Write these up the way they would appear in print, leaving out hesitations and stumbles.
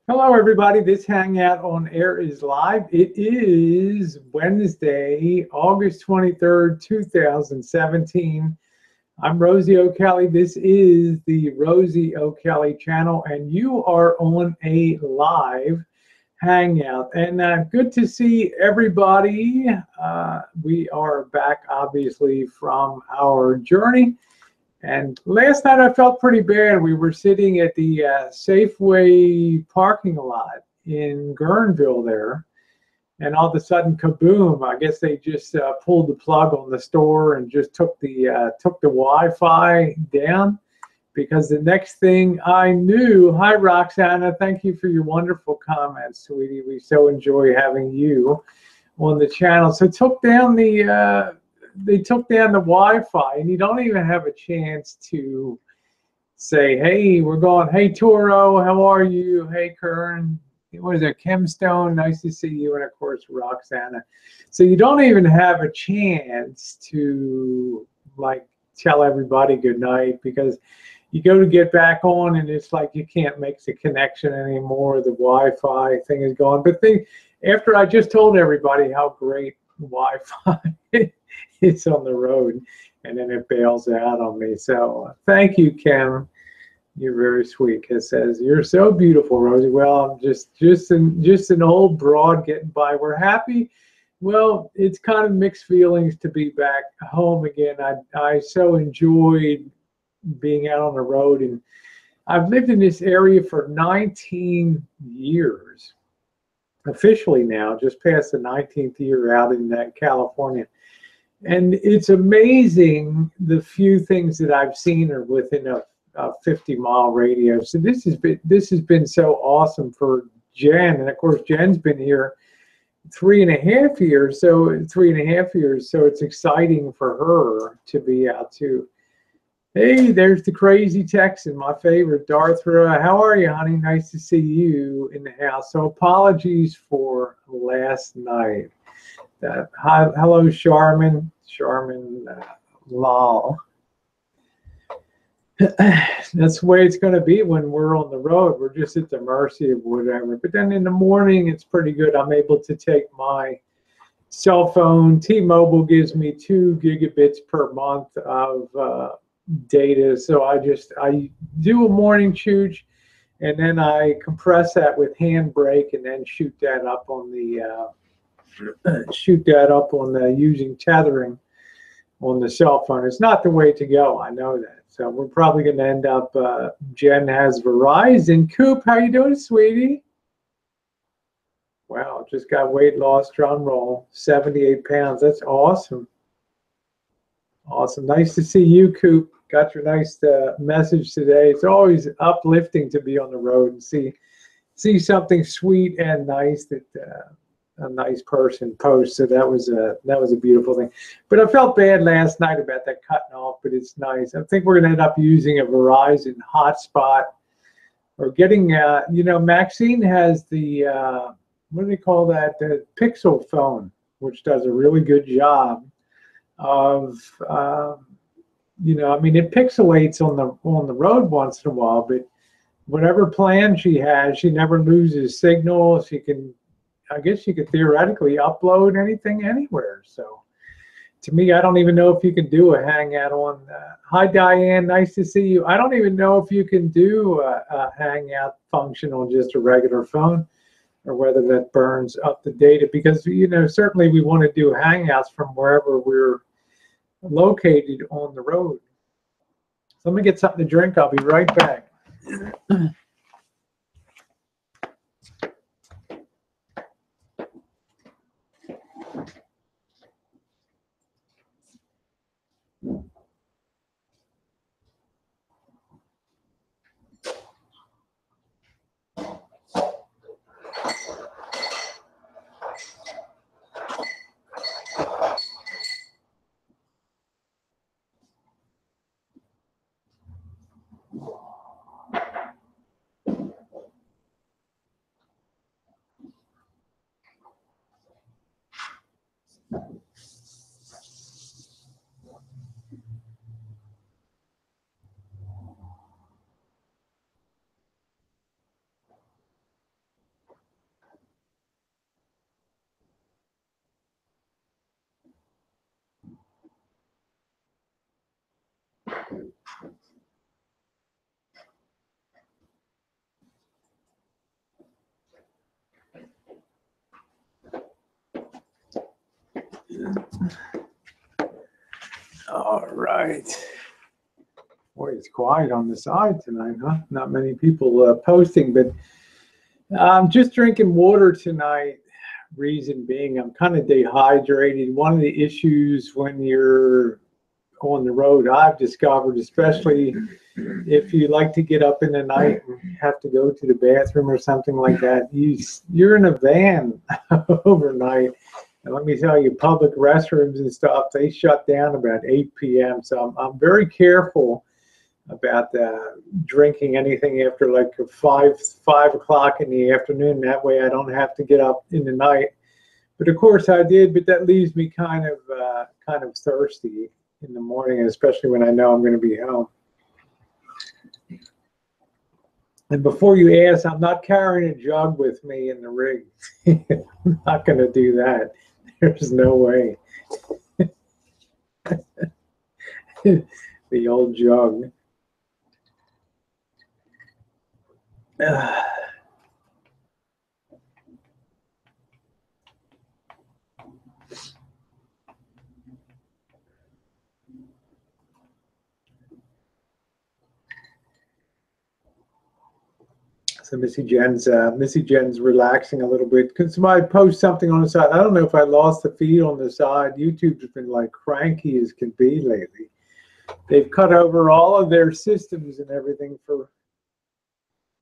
Hello, everybody. This Hangout on Air is live. It is Wednesday, August 23rd, 2017. I'm Rosie O'Kelly. This is the Rosie O'Kelly channel, and you are on a live Hangout. And good to see everybody. We are back, obviously, from our journey. And last night I felt pretty bad. We were sitting at the Safeway parking lot in Guerneville there, and all of a sudden, kaboom! I guess they just pulled the plug on the store and just took the Wi-Fi down. Because the next thing I knew, hi Roxana, thank you for your wonderful comments, sweetie. We so enjoy having you on the channel. So they took down the Wi-Fi, and you don't even have a chance to say, hey, we're going, hey, Toro, how are you? Hey, Kern, what is it, Kim Stone, nice to see you, and of course, Roxana. So you don't even have a chance to, like, tell everybody good night, because you go to get back on, and it's like you can't make the connection anymore. The Wi-Fi thing is gone. But after I just told everybody how great Wi-Fi it's on the road, and then it bails out on me. So thank you, Kim. You're very sweet. It says, you're so beautiful, Rosie. Well, I'm just an old broad getting by. We're happy. Well, it's kind of mixed feelings to be back home again. I so enjoyed being out on the road, and I've lived in this area for 19 years. Officially now, just past the 19th year out in California. And it's amazing the few things that I've seen are within a 50-mile radius. So this has been so awesome for Jen, and of course Jen's been here 3.5 years. So 3.5 years. So it's exciting for her to be out too. Hey, there's the crazy Texan, my favorite, Darthra. How are you, honey? Nice to see you in the house. So apologies for last night. Hello, Charmin Lal. That's the way it's going to be when we're on the road. We're just at the mercy of whatever. But then in the morning, it's pretty good. I'm able to take my cell phone. T-Mobile gives me 2 gigabits per month of data. So I do a morning chooch, and then I compress that with Handbrake, and then shoot that up on the using tethering on the cell phone. It's not the way to go. I know that. So we're probably going to end up. Jen has Verizon. Coop, how you doing, sweetie? Wow, just got weight loss. Drum roll, 78 pounds. That's awesome. Awesome. Nice to see you, Coop. Got your nice message today. It's always uplifting to be on the road and see something sweet and nice that a nice person posts. So that was a beautiful thing. But I felt bad last night about that cutting off, but it's nice. I think we're going to end up using a Verizon hotspot or getting, Maxine has the, what do they call that? The Pixel phone, which does a really good job of, it pixelates on the road once in a while, but whatever plan she has, she never loses signal. I guess you could theoretically upload anything anywhere. So to me, I don't even know if you can do a Hangout on. Hi, Diane. Nice to see you. I don't even know if you can do a Hangout function on just a regular phone, or whether that burns up the data, because, certainly we want to do Hangouts from wherever we're located on the road. So let me get something to drink. I'll be right back. All right. Boy, it's quiet on the side tonight, huh? Not many people posting, but I'm just drinking water tonight. Reason being, I'm kind of dehydrated. One of the issues when you're on the road, I've discovered, especially if you like to get up in the night and have to go to the bathroom or something like that, you're in a van overnight. And let me tell you, public restrooms and stuff, they shut down about 8 p.m. So I'm very careful about drinking anything after like 5 o'clock in the afternoon. That way I don't have to get up in the night. But of course I did, but that leaves me kind of thirsty in the morning, especially when I know I'm going to be home. And before you ask, I'm not carrying a jug with me in the rig. I'm not going to do that. There's no way. The old jug. So Missy Jen's relaxing a little bit. Could somebody post something on the side? I don't know if I lost the feed on the side. YouTube's been like cranky as can be lately. They've cut over all of their systems and everything for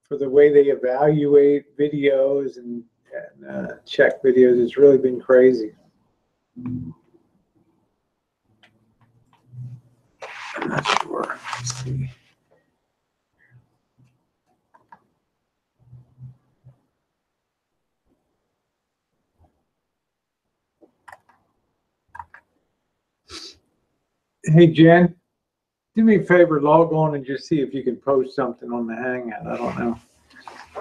the way they evaluate videos and check videos. It's really been crazy. I'm not sure. Let's see. Hey, Jen, do me a favor, log on and just see if you can post something on the Hangout. I don't know.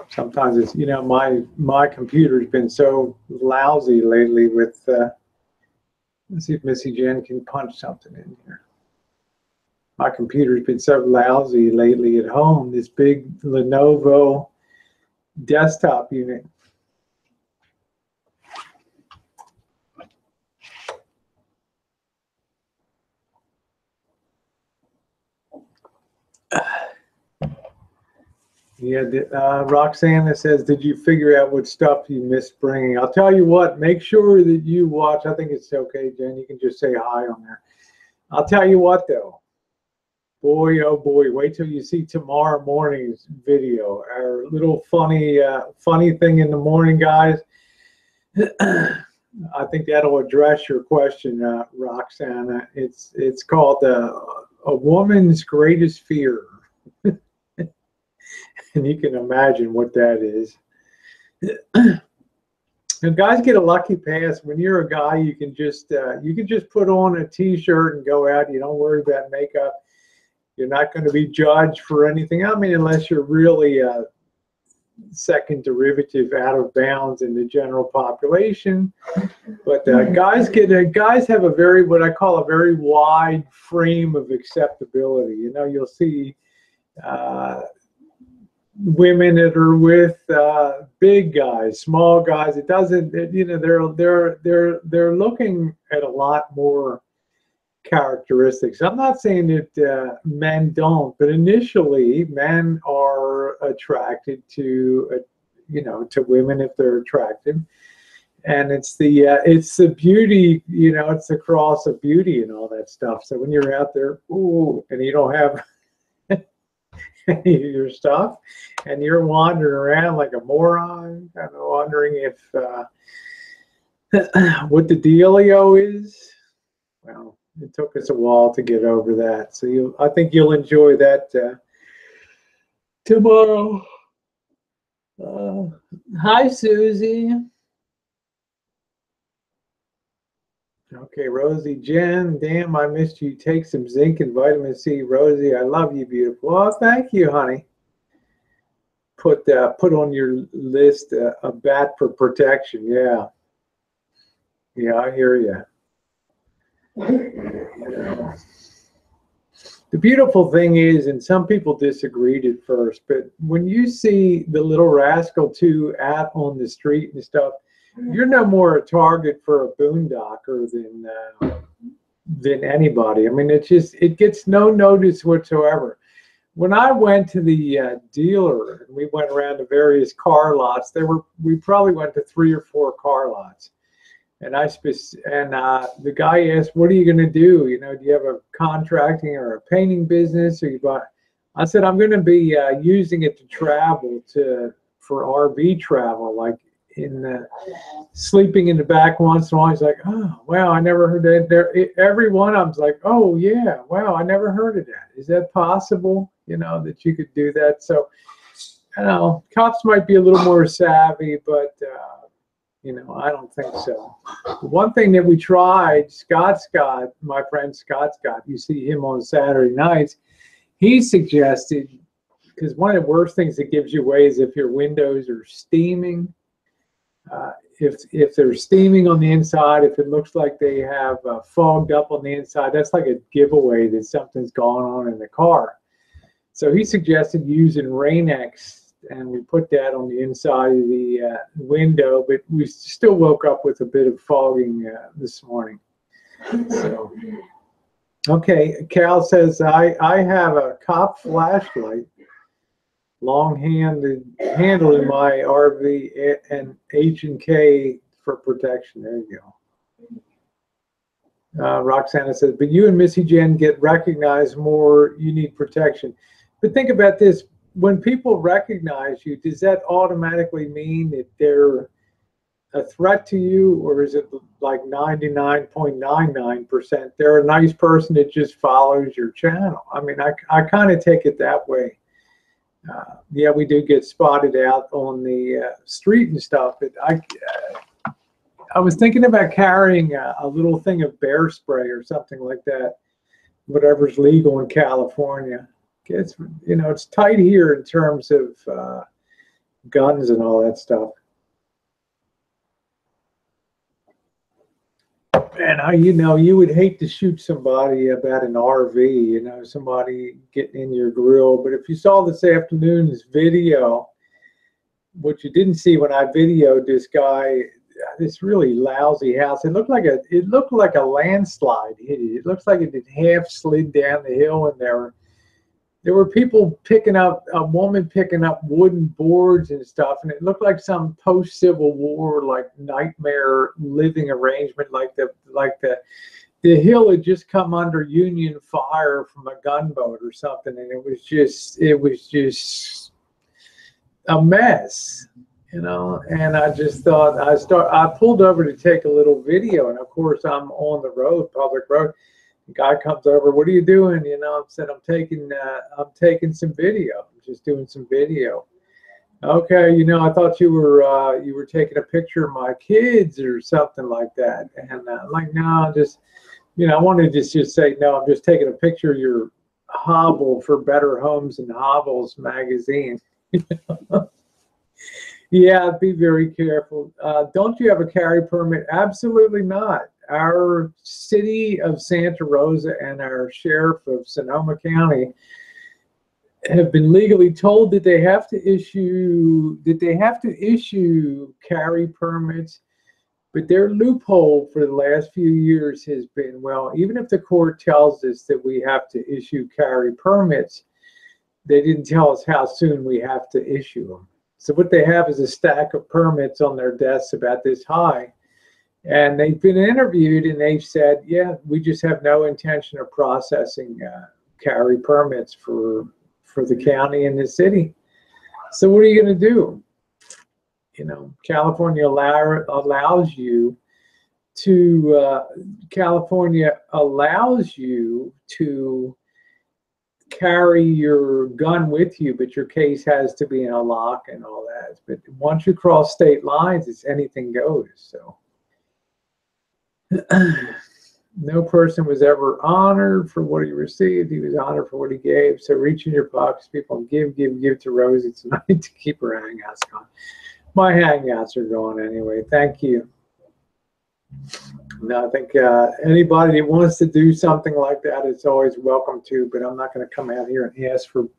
Sometimes it's, you know, my computer's been so lousy lately with, let's see if Missy Jen can punch something in here. My computer's been so lousy lately at home, this big Lenovo desktop unit. Yeah, Roxanne says, did you figure out what stuff you missed bringing? I'll tell you what, make sure that you watch. I think it's okay, Jen. You can just say hi on there. I'll tell you what, though. Boy, oh boy, wait till you see tomorrow morning's video. Our little funny thing in the morning, guys. I think that'll address your question, Roxanne. It's called A Woman's Greatest Fear. And you can imagine what that is. And guys get a lucky pass. When you're a guy, you can just put on a t-shirt and go out. You don't worry about makeup. You're not going to be judged for anything. I mean, unless you're really a second derivative out of bounds in the general population. But guys have a very, what I call a very wide frame of acceptability. You know, you'll see women that are with big guys, small guys. It doesn't, you know, they're looking at a lot more characteristics. I'm not saying that men don't, but initially men are attracted to, you know, to women if they're attractive, and it's the beauty, you know, it's the cross of beauty and all that stuff. So when you're out there, ooh, and you don't have your stuff, and you're wandering around like a moron, kind of wondering if what the dealio is. Well, it took us a while to get over that. So I think you'll enjoy that tomorrow. Hi, Susie. Okay, Rosie, Jen, damn, I missed you. Take some zinc and vitamin C. Rosie, I love you, beautiful. Oh, thank you, honey. Put on your list a bat for protection. Yeah. Yeah, I hear you. The beautiful thing is, and some people disagreed at first, but when you see the little rascal 2 out on the street and stuff, you're no more a target for a boondocker than anybody. I mean, it gets no notice whatsoever. When I went to the dealer and we went around to various car lots, we probably went to 3 or 4 car lots. And the guy asked, "What are you going to do? You know, do you have a contracting or a painting business, or you buy?" I said, "I'm going to be using it to travel for RV travel, like sleeping in the back once in a while." He's like, "Oh, wow, I never heard that." Every one of them's like, "Oh yeah, wow, I never heard of that. Is that possible? You know, that you could do that?" So, you know, cops might be a little more savvy, but you know, I don't think so. The one thing that we tried, Scott, my friend Scott, you see him on Saturday nights, he suggested, because one of the worst things that gives you away is if your windows are steaming. If they're steaming on the inside, if it looks like they have fogged up on the inside, that's like a giveaway that something's going on in the car. So he suggested using Rain-X, and we put that on the inside of the window, but we still woke up with a bit of fogging this morning. So, okay, Cal says, I have a cop flashlight, long handle in my RV, and H&K for protection. There you go. Roxana says, but you and Missy Jen get recognized more, you need protection. But think about this. When people recognize you, does that automatically mean that they're a threat to you, or is it like 99.99% they're a nice person that just follows your channel? I mean, I kind of take it that way. Yeah, we do get spotted out on the street and stuff, but I was thinking about carrying a little thing of bear spray or something like that, whatever's legal in California. It's, you know, it's tight here in terms of guns and all that stuff. And you know, you would hate to shoot somebody about an RV, you know, somebody getting in your grill. But if you saw this afternoon's video, what you didn't see when I videoed this guy, this really lousy house, it looked like a landslide hit it. It looks like it did half slid down the hill, and there were people a woman picking up wooden boards and stuff, and it looked like some post-Civil War, like nightmare living arrangement, like the hill had just come under Union fire from a gunboat or something, and it was just a mess, you know. And I just thought, I pulled over to take a little video, and of course I'm on the road, public road. The guy comes over, "What are you doing?" You know, I said, I'm taking some video. I'm just doing some video. "Okay, you know, I thought you were taking a picture of my kids or something like that." And I'm like, "No, just, you know, I wanted to just say, no, I'm just taking a picture of your hovel for Better Homes and Hovels magazine." Yeah, be very careful. Don't you have a carry permit? Absolutely not. Our city of Santa Rosa and our sheriff of Sonoma County have been legally told that they have to issue carry permits, but their loophole for the last few years has been, well, even if the court tells us that we have to issue carry permits, they didn't tell us how soon we have to issue them. So what they have is a stack of permits on their desks about this high. And they've been interviewed, and they've said, yeah, we just have no intention of processing carry permits for the county and the city. So what are you going to do? You know, California allows you to carry your gun with you, but your case has to be in a lock and all that. But once you cross state lines, it's anything goes. So no person was ever honored for what he received. He was honored for what he gave. So reach in your pockets, people, give to Rosie tonight to keep her hangouts going. My hangouts are going anyway. Thank you. No, I think anybody that wants to do something like that is always welcome to, but I'm not going to come out here and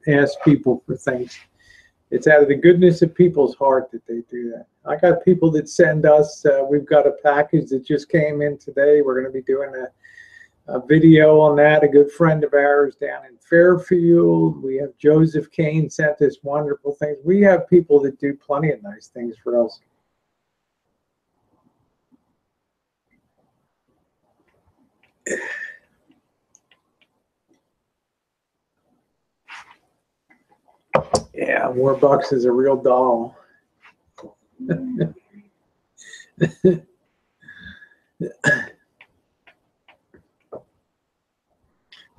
ask people for things. It's out of the goodness of people's heart that they do that. I got people that send us, we've got a package that just came in today. We're going to be doing a video on that. A good friend of ours down in Fairfield. We have Joseph Kane sent us wonderful things. We have people that do plenty of nice things for us. Yeah, Warbucks is a real doll.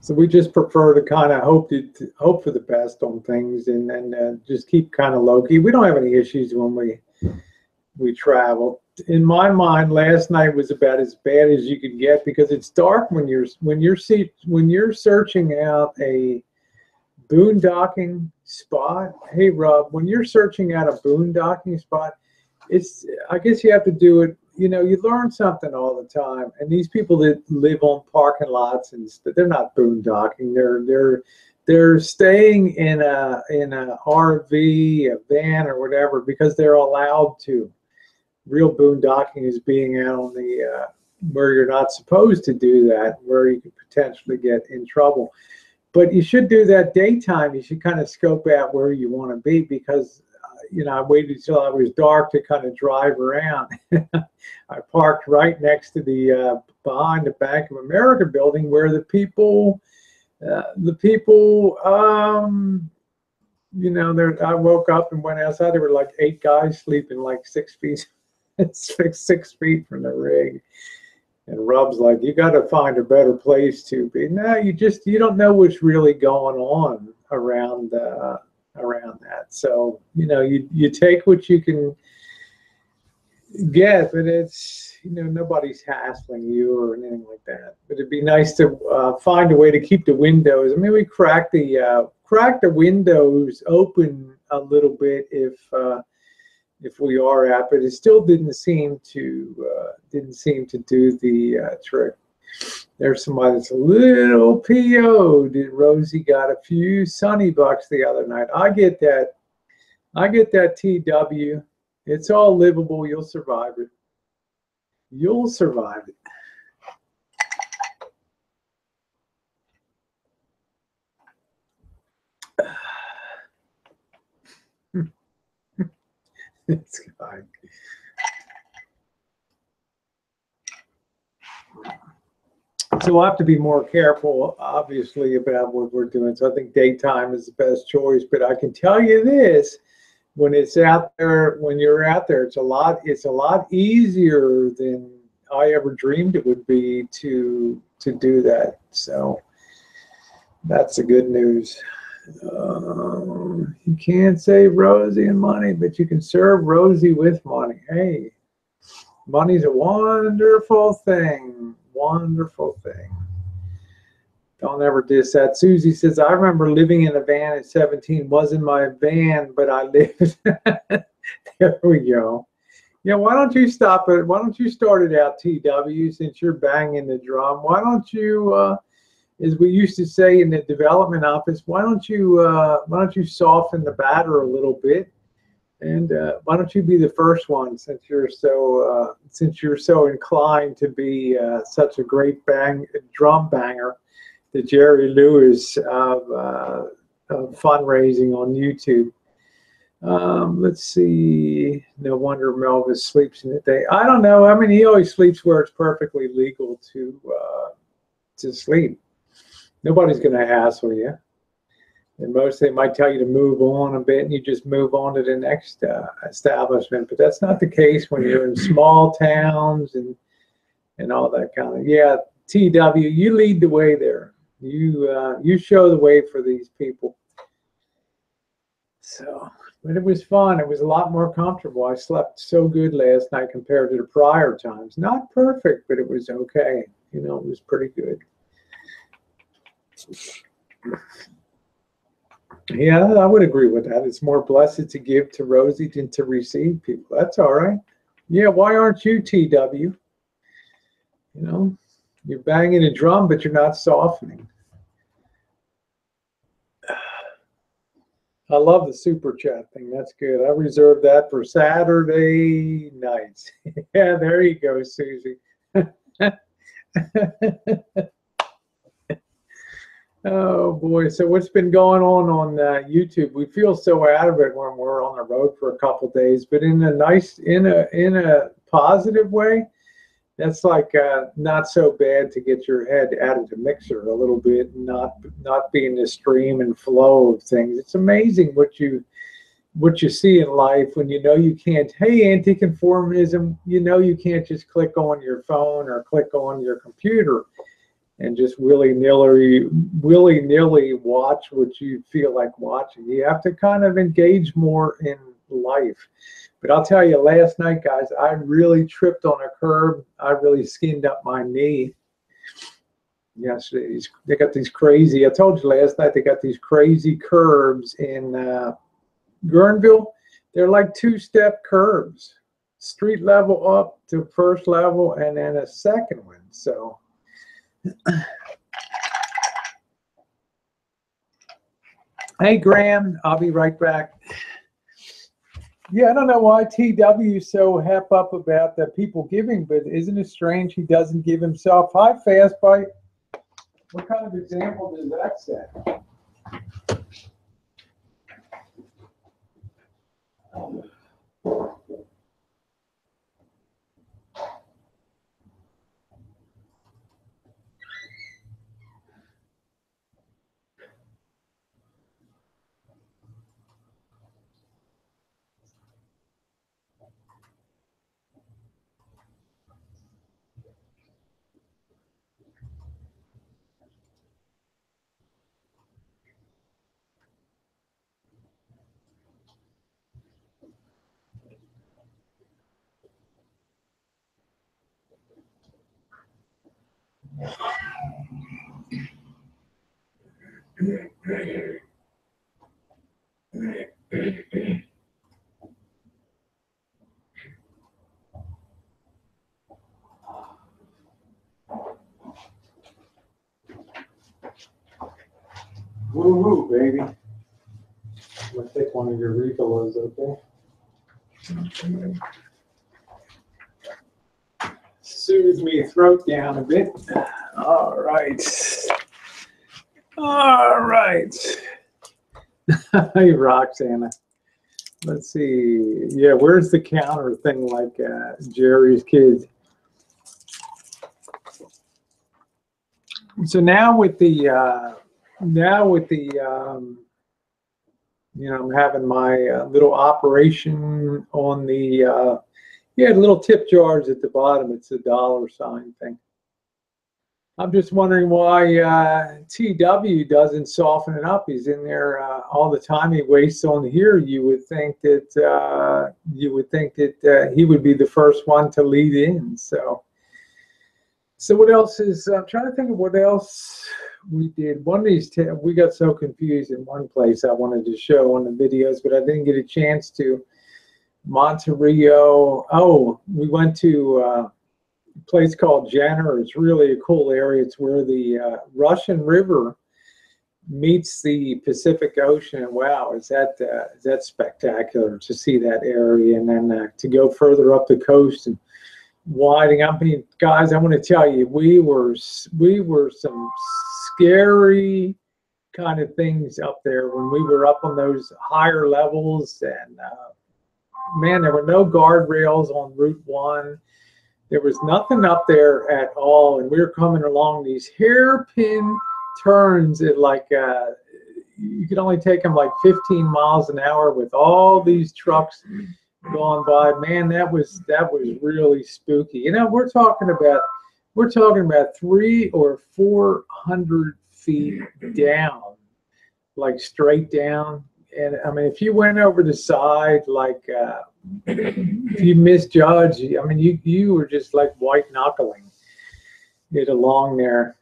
So we just prefer to kind of hope for the best on things, and then just keep kind of low key. We don't have any issues when we travel. In my mind, last night was about as bad as you could get because it's dark when you're searching out a boondocking spot. Hey Rob, when you're searching out a boondocking spot, I guess you have to do it. You know, you learn something all the time. And these people that live on parking lots and they're not boondocking. They're staying in a RV, a van, or whatever because they're allowed to. Real boondocking is being out on the where you're not supposed to do that, where you could potentially get in trouble. But you should do that daytime. You should kind of scope out where you want to be because, you know, I waited until it was dark to kind of drive around. I parked right next to behind the Bank of America building where the people, you know, I woke up and went outside. There were like 8 guys sleeping like 6 feet, 6 feet from the rig. And Rob's like, you got to find a better place to be. No, you don't know what's really going on around that. So, you know, you take what you can get, but it's, you know, nobody's hassling you or anything like that. But it'd be nice to find a way to keep the windows. I mean, we crack the windows open a little bit if we are out, but it still didn't seem to do the trick. There's somebody that's a little PO'd. Rosie got a few sunny bucks the other night. I get that TW. It's all livable. You'll survive it. You'll survive it. This guy. So we'll have to be more careful, obviously, about what we're doing. So I think daytime is the best choice. But I can tell you this: when it's out there, when you're out there, it's a lot easier than I ever dreamed it would be to do that. So that's the good news. You can't save Rosie and money, but you can serve Rosie with money. Hey, money's a wonderful thing. Wonderful thing. Don't ever diss that. Susie says, I remember living in a van at 17. Wasn't my van, but I lived. There we go. Yeah, why don't you start it out, TW, since you're banging the drum? Why don't you, as we used to say in the development office, why don't you soften the batter a little bit? And why don't you be the first one, since you're so inclined to be such a great drum banger, the Jerry Lewis of fundraising on YouTube. Let's see. No wonder Melvis sleeps in the day. I don't know. I mean, he always sleeps where it's perfectly legal to sleep. Nobody's going to hassle you. And most they might tell you to move on a bit, and you just move on to the next establishment. But that's not the case when you're in small towns and all that kind of. Yeah, TW, you lead the way there. You show the way for these people. So, but it was fun. It was a lot more comfortable. I slept so good last night compared to the prior times. Not perfect, but it was okay. You know, it was pretty good. Yeah, I would agree with that. It's more blessed to give to Rosie than to receive people. That's all right. Yeah, why aren't you TW? You know, you're banging a drum, but you're not softening. I love the super chat thing. That's good. I reserved that for Saturday nights. Yeah, there you go, Susie. Oh boy! So what's been going on YouTube? We feel so out of it when we're on the road for a couple days, but in a nice, in a positive way. That's like not so bad to get your head out of the mixer a little bit, and not be in the stream and flow of things. It's amazing what you see in life when you know you can't. Hey, anti-conformism, you know you can't just click on your phone or click on your computer and just willy-nilly watch what you feel like watching. You have to kind of engage more in life. But I'll tell you, last night, guys, I really tripped on a curb. I really skinned up my knee. Yes, they got these crazy, I told you last night, they got these crazy curbs in Guerneville. They're like two-step curbs. Street level up to first level and then a second one. So hey, Graham, I'll be right back. Yeah, I don't know why TW is so hep up about the people giving, but isn't it strange he doesn't give himself? Hi, Fast Bite. What kind of example does that set? Woo-hoo, baby. I'm going to take one of your refills, okay? Soothe me throat down a bit. All right. All right. Hey, Roxana. Let's see. Yeah, where's the counter thing like Jerry's kids? So now with the you know, I'm having my little operation on the yeah, little tip jars at the bottom. It's a dollar sign thing. I'm just wondering why TW doesn't soften it up. He's in there all the time. He wastes on here. You would think that he would be the first one to lead in. So what else is? I'm trying to think of what else we did. One of these, we got so confused in one place I wanted to show on the videos, but I didn't get a chance to. Monterio. Oh, we went to a place called Jenner. It's really a cool area. It's where the Russian River meets the Pacific Ocean. And wow, is that spectacular to see that area, and then to go further up the coast and winding up. I mean, guys, I want to tell you, we were some scary kind of things up there when we were up on those higher levels, and man, there were no guardrails on Route 1. There was nothing up there at all, and we were coming along these hairpin turns at like you could only take them like 15 miles an hour with all these trucks going by. Man, that was really spooky. You know, we're talking about 300 or 400 feet down, like straight down. And I mean, if you went over the side, like if you misjudged, I mean, you were just like white knuckling it along there.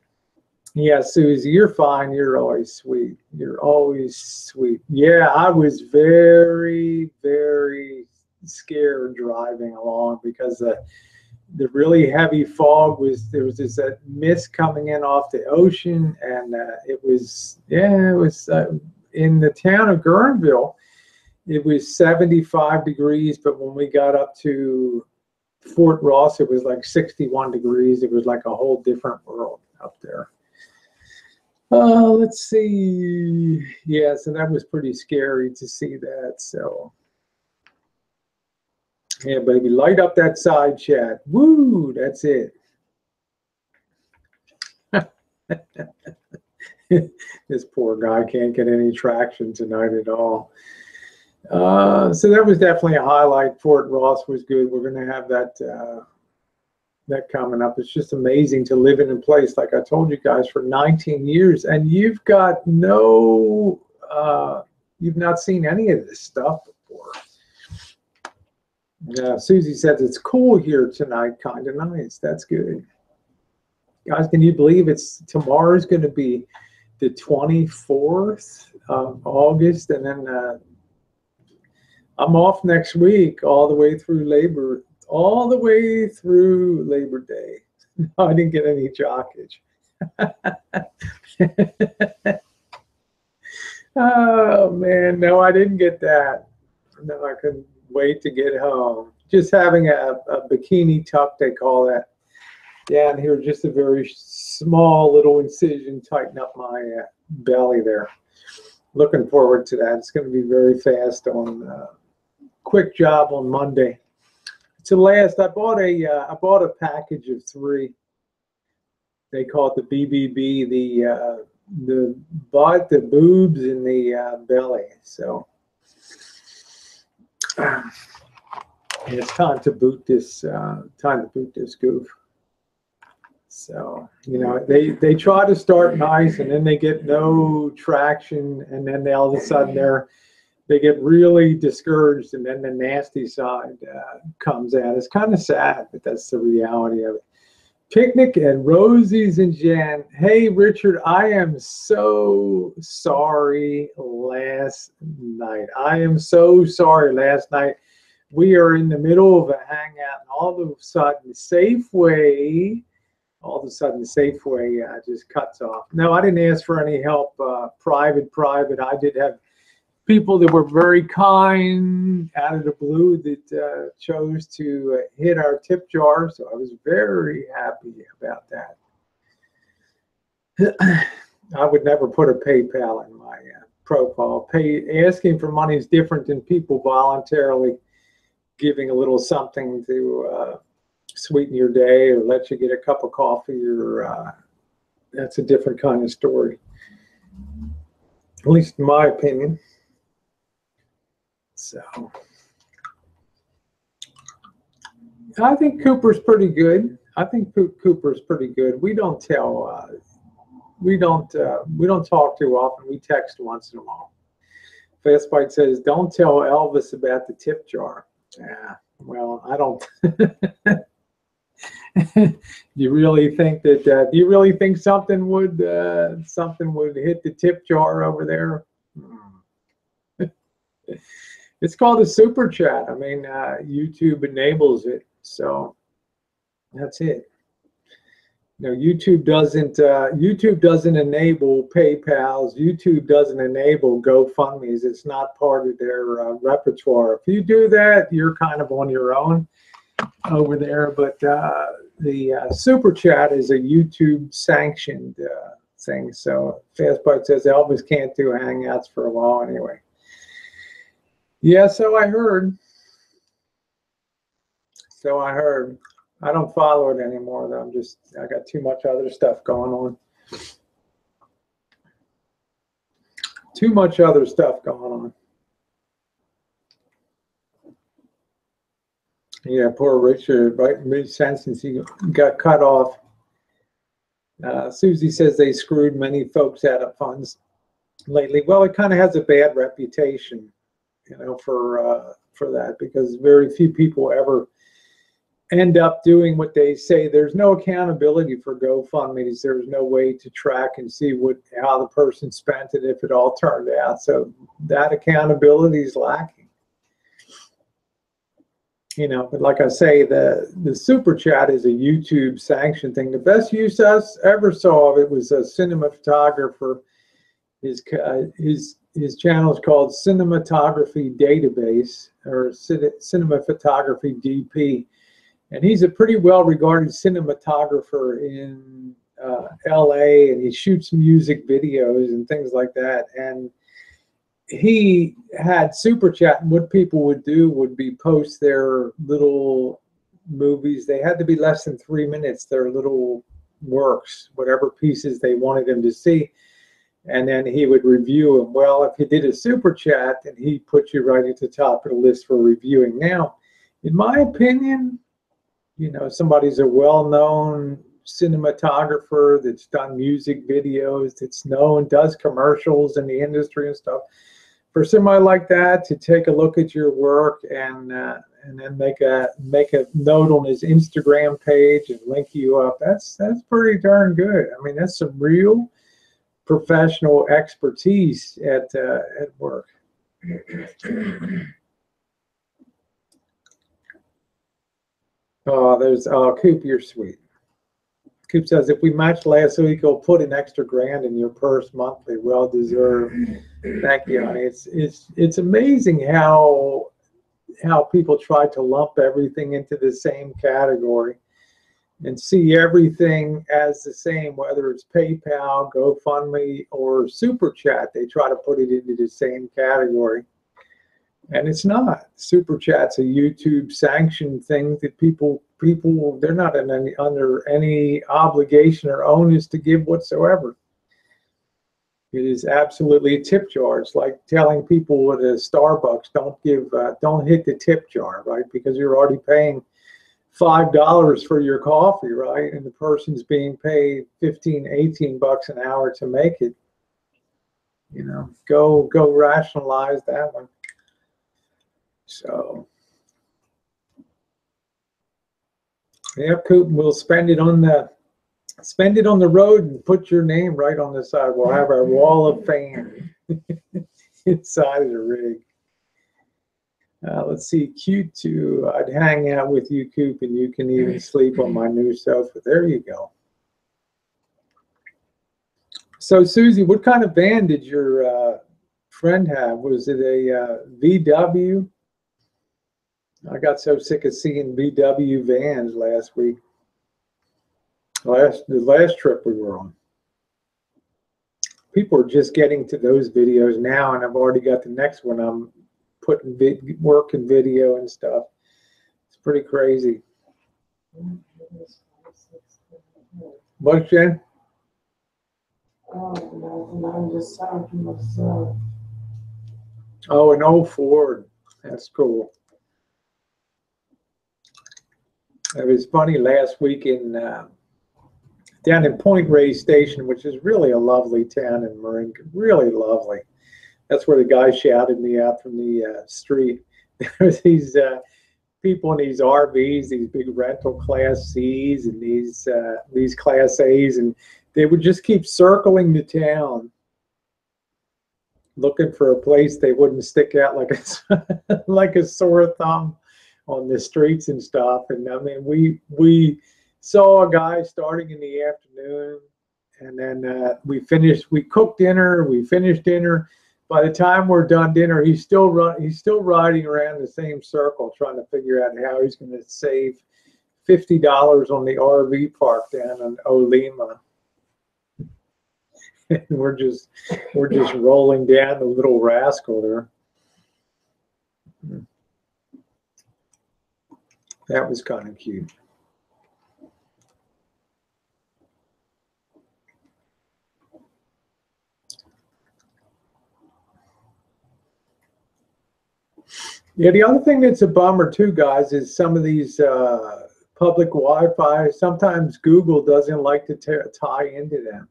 Yeah, Susie, you're fine. You're always sweet. You're always sweet. Yeah, I was very, very scared driving along because the really heavy fog there was this mist coming in off the ocean, and it was in the town of Guerneville. It was 75 degrees, but when we got up to Fort Ross, it was like 61 degrees. It was like a whole different world up there. Let's see. Yeah, so that was pretty scary to see that. So, yeah, baby, light up that side chat. Woo, that's it. This poor guy can't get any traction tonight at all. So that was definitely a highlight. Fort Ross was good. We're going to have that coming up. It's just amazing to live in a place, like I told you guys, for 19 years, and you've got you've not seen any of this stuff before. Susie says it's cool here tonight, kind of nice. That's good. Guys, can you believe tomorrow's going to be the 24th of August, and then I'm off next week all the way through Labor Day. No, I didn't get any jockage. Oh man, no, I didn't get that. No, I couldn't wait to get home. Just having a bikini tuck, they call that. Yeah, and here just a very small little incision, tighten up my belly there. Looking forward to that. It's going to be very fast on quick job on Monday. To last, I bought a package of 3. They call it the BBB, the butt, the boobs, and the belly. So it's time to boot this. Goof. So they try to start nice, and then they get no traction, and then all of a sudden they get really discouraged, and then the nasty side comes out. It's kind of sad, but that's the reality of it. Picnic and Rosie's and Jan. Hey, Richard, I am so sorry last night. We are in the middle of a hangout, and all of a sudden, Safeway just cuts off. No, I didn't ask for any help, private. I did have people that were very kind out of the blue that chose to hit our tip jar, so I was very happy about that. I would never put a PayPal in my profile. Asking for money is different than people voluntarily giving a little something to sweeten your day or let you get a cup of coffee, or that's a different kind of story, at least in my opinion. So I think Cooper's pretty good. We don't tell. We don't talk too often. We text once in a while. Fast Bite says, "Don't tell Elvis about the tip jar." Yeah. Well, I don't. Do you really think that? Do you really think something would hit the tip jar over there? It's called a super chat. I mean, YouTube enables it, so that's it. YouTube doesn't enable PayPal's. YouTube doesn't enable GoFundMe's. It's not part of their repertoire. If you do that, you're kind of on your own over there. But the super chat is a YouTube sanctioned thing. So Fast Bite says Elvis can't do Hangouts for a while anyway. Yeah, so I heard. I don't follow it anymore, though. I got too much other stuff going on. Yeah, poor Richard, right? Made sense since he got cut off. Susie says they screwed many folks out of funds lately. Well, it kind of has a bad reputation, for that, because very few people ever end up doing what they say. There's no accountability for GoFundMe's. There's no way to track and see how the person spent it if it all turned out. So that accountability is lacking. You know, but like I say, the super chat is a YouTube sanctioned thing. The best use I ever saw of it was a cinema photographer. His channel is called Cinematography Database, or Cinema Photography DP, and he's a pretty well regarded cinematographer in LA, and he shoots music videos and things like that. And he had super chat, and what people would do would be post their little movies. They had to be less than 3 minutes, their little works, whatever pieces they wanted them to see, and then he would review them. Well, if you did a super chat, then he put you right at the top of the list for reviewing. Now, in my opinion, you know, somebody's a well-known cinematographer that's done music videos, that's known, does commercials in the industry and stuff. For somebody like that to take a look at your work and then make a note on his Instagram page and link you up, that's pretty darn good. I mean, that's some real professional expertise at work. Oh, there's Coop, you're sweet. Coop says, if we matched last week, he'll put an extra grand in your purse monthly. Well deserved. Thank you, honey. It's amazing how people try to lump everything into the same category and see everything as the same, whether it's PayPal, GoFundMe, or Super Chat. They try to put it into the same category. And it's not. Super Chat's a YouTube sanctioned thing that people they're not under any obligation or onus to give whatsoever. It is absolutely a tip jar. It's like telling people at a Starbucks, don't hit the tip jar, right? Because you're already paying $5 for your coffee, right? And the person's being paid 15, 18 bucks an hour to make it. You know, go rationalize that one. So, yeah, Coop, we'll spend it on the road and put your name right on the side. We'll have our wall of fame inside of the rig. Let's see, Q2. I'd hang out with you, Coop, and you can even sleep on my new sofa. There you go. So, Susie, what kind of van did your friend have? Was it a VW? I got so sick of seeing VW vans last week. The last trip we were on. People are just getting to those videos now, and I've already got the next one. I'm putting work and video and stuff. It's pretty crazy. What, Jen? I'm just talking myself. Oh, an old Ford. That's cool. It was funny last week down in Point Reyes Station, which is really a lovely town in Marin, really lovely. That's where the guy shouted me out from the street. There was these people in these RVs, these big rental Class Cs and these Class As, and they would just keep circling the town, looking for a place they wouldn't stick out like a sore thumb on the streets and stuff. And I mean, we saw a guy starting in the afternoon, and then we cooked dinner, we finished dinner. By the time we're done dinner, he's still riding around the same circle, trying to figure out how he's going to save $50 on the RV park down in Olima. And we're just rolling down the little rascal there. That was kind of cute. Yeah, the other thing that's a bummer too, guys, is some of these public Wi-Fi. Sometimes Google doesn't like to tie into them.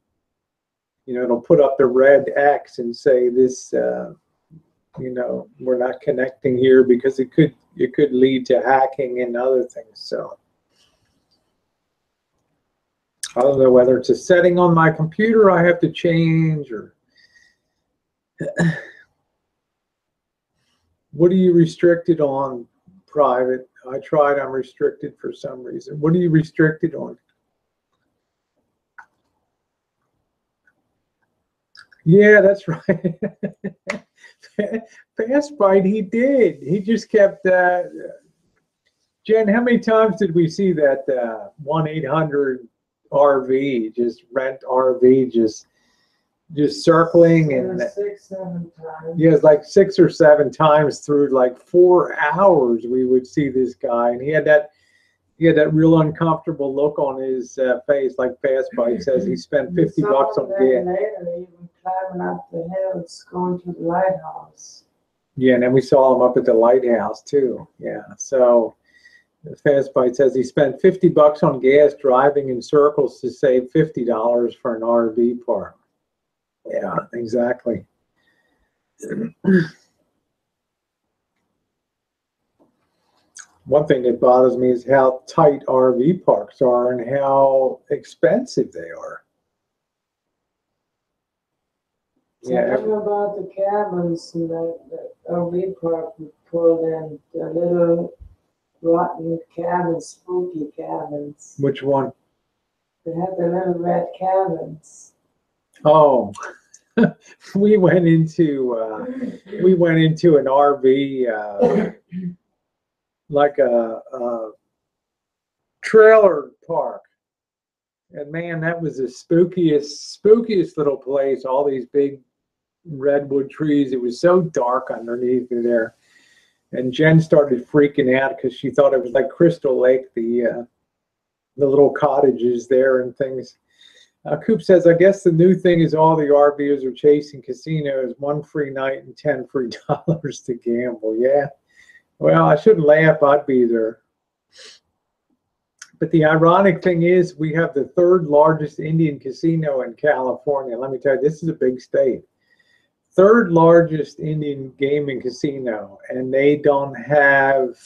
You know, it'll put up the red X and say this, you know, we're not connecting here because it could lead to hacking and other things. So I don't know whether it's a setting on my computer I have to change, or what are you restricted on private? I tried. I'm restricted for some reason. What are you restricted on? Yeah, that's right. Fast Bite, he did. He just kept. Jen, how many times did we see that 1-800 RV, just rent RV, just circling and 6, 7 times. yeah, it's like 6 or 7 times through like 4 hours we would see this guy, and he had that real uncomfortable look on his face, like Fast Bite says. He spent $50 on gas. Later, even climbing up the hills, going to the lighthouse. Yeah, and then we saw him up at the lighthouse too. Yeah, so Fast Bite says he spent $50 on gas driving in circles to save $50 for an RV park. Yeah, exactly. One thing that bothers me is how tight RV parks are and how expensive they are. Yeah. Tell me about the cabins and the RV park we pulled in, the little rotten cabins, spooky cabins. Which one? They had the little red cabins. Oh, we went into an RV, like a trailer park, and man, that was the spookiest little place. All these big redwood trees. It was so dark underneath there, and Jen started freaking out because she thought it was like Crystal Lake, the little cottages there and things. Coop says, I guess the new thing is all the RVers are chasing casinos, 1 free night and 10 free dollars to gamble. Yeah. Well, I shouldn't laugh. I'd be there. But the ironic thing is we have the 3rd largest Indian casino in California. Let me tell you, this is a big state. 3rd largest Indian gaming casino, and they don't have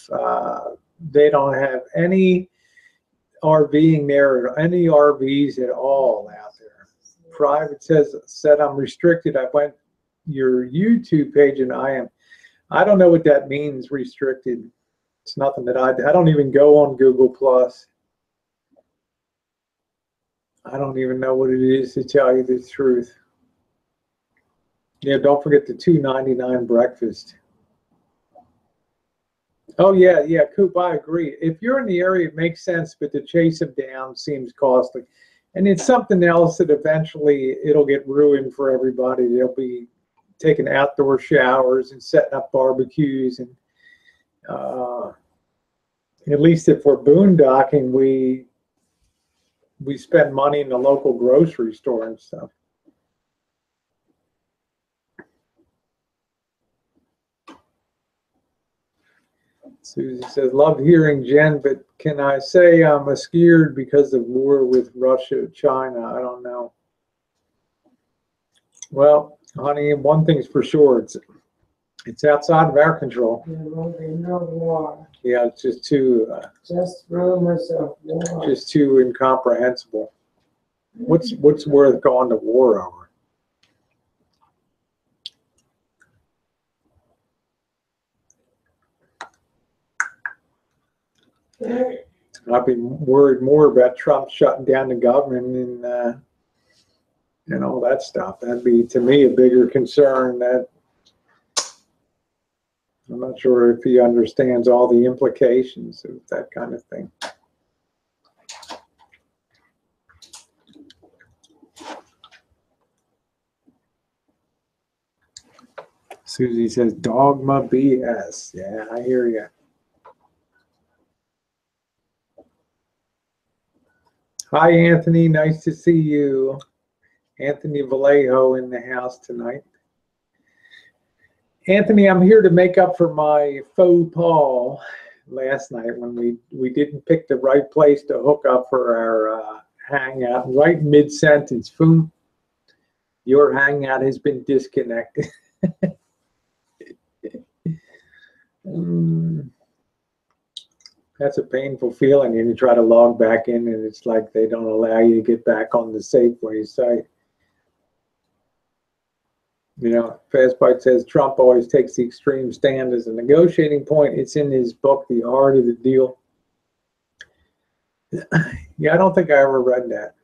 any RVing there, or any RVs at all out there. Private said I'm restricted. I went your YouTube page and I don't know what that means, restricted. It's nothing that I don't even go on Google Plus. I don't even know what it is, to tell you the truth. Yeah, don't forget the $2.99 breakfast. Oh yeah, Coop, I agree. If you're in the area, it makes sense, but to chase them down seems costly. And it's something else that eventually it'll get ruined for everybody. They'll be taking outdoor showers and setting up barbecues, and at least if we're boondocking, we spend money in the local grocery store and stuff. Susie says, love hearing Jen, but can I say I'm scared because of war with Russia, China? I don't know. Well, honey, one thing's for sure, it's outside of our control. There will be no war. Yeah, it's just too just rumors of war. Just too incomprehensible. What's worth going to war over? I'd be worried more about Trump shutting down the government and all that stuff. That'd be, to me, a bigger concern. That I'm not sure if he understands all the implications of that kind of thing. Susie says, dogma BS. Yeah, I hear you. Hi, Anthony. Nice to see you. Anthony Vallejo in the house tonight. Anthony, I'm here to make up for my faux pas last night when we didn't pick the right place to hook up for our hangout. Right mid-sentence, boom, your hangout has been disconnected. That's a painful feeling, and you try to log back in, and it's like they don't allow you to get back on the Safeway site. You know, Fast Bite says Trump always takes the extreme stand as a negotiating point. It's in his book, The Art of the Deal. Yeah, I don't think I ever read that.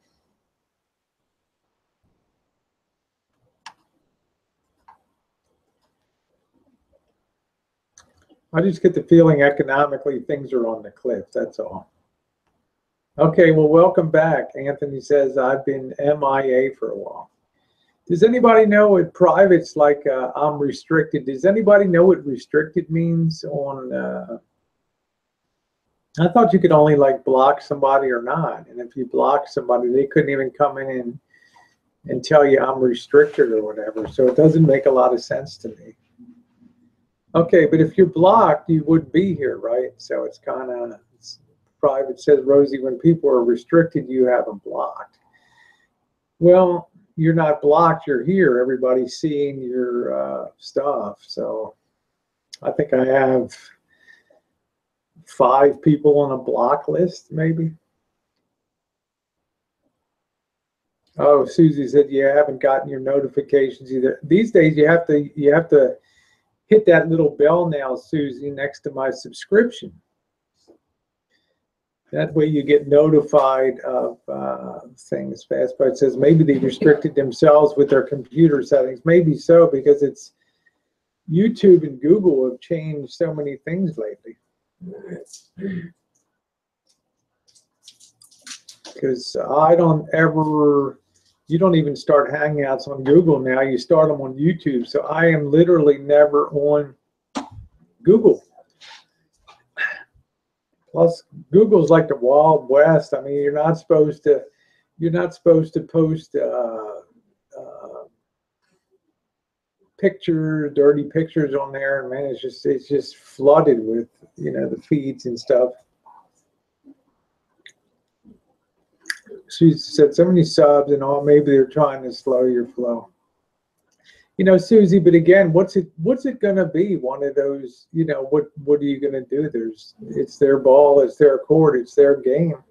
I just get the feeling economically things are on the cliff, that's all. Okay, well, welcome back. Anthony says, I've been MIA for a while. Does anybody know what private's like? I'm restricted. Does anybody know what restricted means on... I thought you could only like block somebody or not. And if you block somebody, they couldn't even come in and tell you I'm restricted or whatever. So it doesn't make a lot of sense to me. Okay, but if you're blocked, you wouldn't be here, right? So it's kind of private. Says Rosie, when people are restricted, you have them blocked. Well, you're not blocked, you're here. Everybody's seeing your stuff. So I think I have 5 people on a block list, maybe. Oh, Susie said you haven't gotten your notifications either. These days you have to hit that little bell now, Susie, next to my subscription. That way you get notified of things. Fastbite says maybe they restricted themselves with their computer settings. Maybe so, because it's YouTube and Google have changed so many things lately. Because you don't even start Hangouts on Google now. You start them on YouTube. So I am literally never on Google. Plus, Google's like the Wild West. I mean, you're not supposed to post dirty pictures on there, and man, it's just flooded with, you know, the feeds and stuff. She said so many subs and all, maybe they're trying to slow your flow. You know, Susie, but again, what's it gonna be? One of those, you know, what are you gonna do? It's their ball, it's their court, it's their game.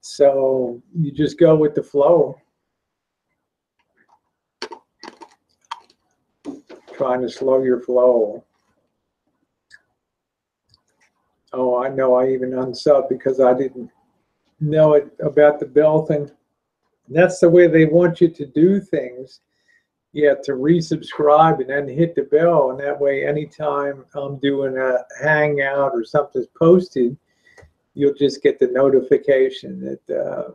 So you just go with the flow. Trying to slow your flow. Oh, I know, I even unsubbed because I didn't know it about the bell thing. That's the way they want you to do things. You have to resubscribe and then hit the bell, and that way anytime I'm doing a Hangout or something's posted, you'll just get the notification that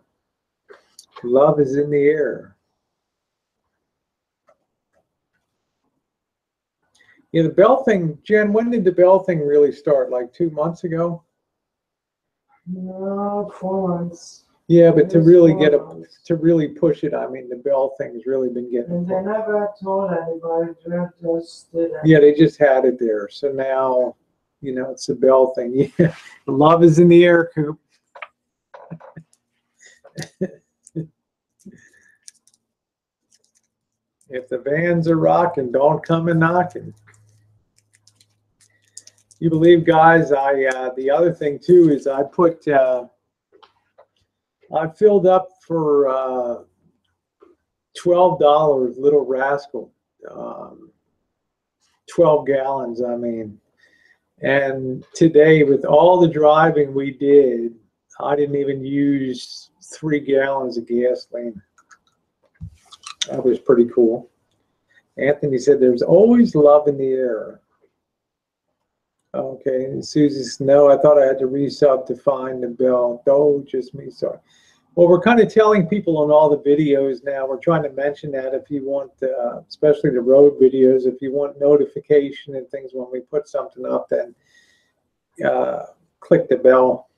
love is in the air. Yeah, the bell thing, Jen, when did the bell thing really start? Like 2 months ago? No, 4 months. Yeah, but to really to really push it, I mean, the bell thing's really been getting. And they never told anybody, just did it. Yeah, they just had it there. So now, you know, it's the bell thing. Yeah, love is in the air, Coop. If the vans are rocking, don't come a knocking. You believe, guys, the other thing too is I put I filled up for $12, Little Rascal, 12 gallons, I mean. And today, with all the driving we did, I didn't even use 3 gallons of gasoline. That was pretty cool. Anthony said there's always love in the air. Okay, and Susie says, no, I thought I had to resub to find the bell. Oh, just me, sorry. Well, we're kind of telling people on all the videos now, we're trying to mention that if you want, especially the road videos, if you want notification and things when we put something up, then click the bell.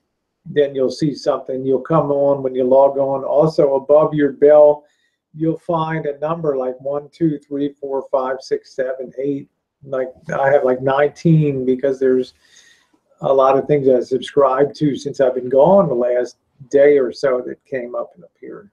Then you'll see something. You'll come on when you log on. Also, above your bell, you'll find a number like 1, 2, 3, 4, 5, 6, 7, 8. Like I have like 19 because there's a lot of things I subscribed to since I've been gone the last day or so that came up and appeared.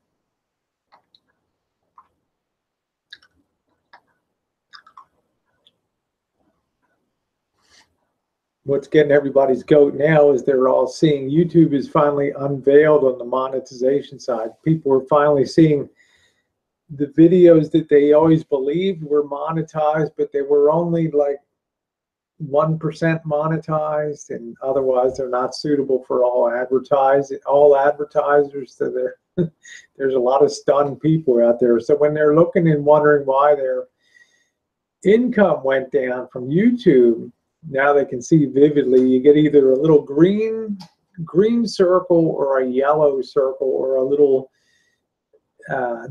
What's getting everybody's goat now is they're all seeing YouTube is finally unveiled on the monetization side. People are finally seeing the videos that they always believed were monetized, but they were only like 1% monetized, and otherwise they're not suitable for all advertisers. So there's a lot of stunned people out there. So when they're looking and wondering why their income went down from YouTube, now they can see vividly. You get either a little green circle or a yellow circle or a little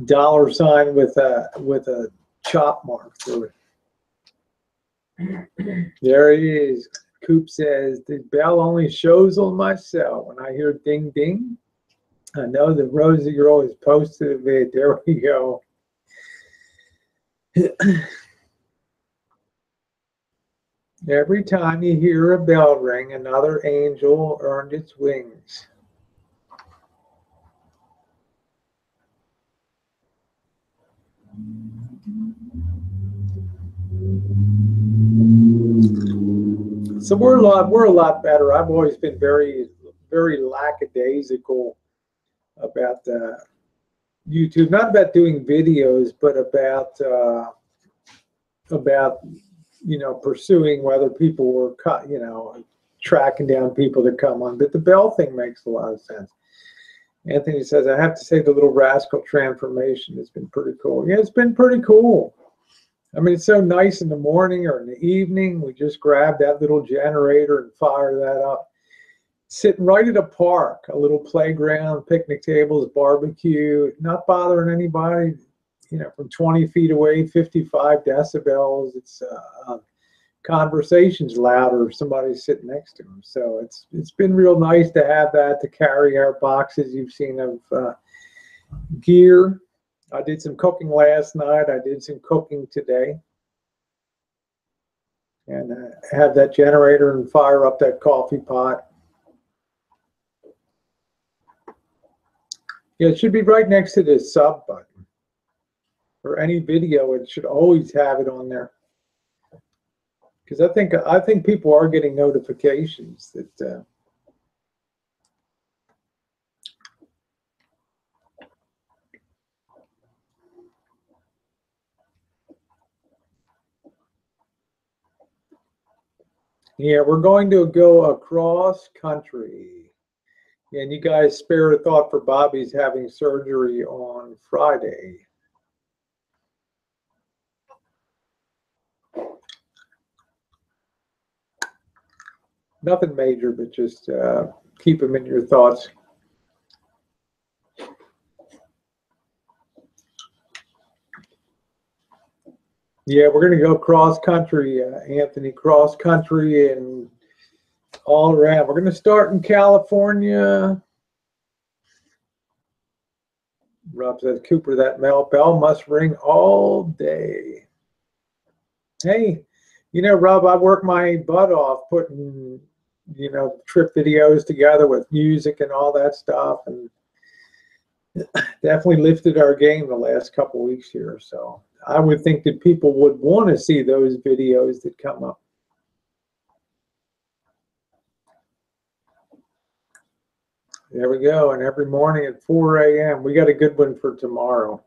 dollar sign with a chop mark through it. There he is. Coop says, the bell only shows on my cell. When I hear ding ding, I know the Rosie girl is posted a vid. There we go. Every time you hear a bell ring, another angel earned its wings. So we're a lot better. I've always been very lackadaisical about YouTube, not about doing videos, but about pursuing whether people were tracking down people to come on. But the bell thing makes a lot of sense. Anthony says, I have to say the little rascal transformation has been pretty cool. Yeah, it's been pretty cool. I mean, it's so nice in the morning or in the evening. We just grab that little generator and fire that up. Sitting right at a park, a little playground, picnic tables, barbecue, not bothering anybody, from 20 feet away, 55 decibels. It's conversations louder if somebody's sitting next to them. So it's been real nice to have that, to carry our boxes you've seen of gear. I did some cooking last night. I did some cooking today. And have that generator and fire up that coffee pot. Yeah, it should be right next to the sub button. For any video, it should always have it on there. Because I think people are getting notifications that yeah, we're going to go across country. And you guys spare a thought for Bobby's having surgery on Friday. Nothing major, but just keep him in your thoughts. Yeah, we're going to go cross country, Anthony, cross country and all around. We're going to start in California. Rob says, Cooper, that bell must ring all day. Hey, Rob, I work my butt off putting, trip videos together with music and all that stuff, and definitely lifted our game the last couple weeks here. So I would think that people would want to see those videos that come up. There we go. And every morning at 4 a.m. We got a good one for tomorrow.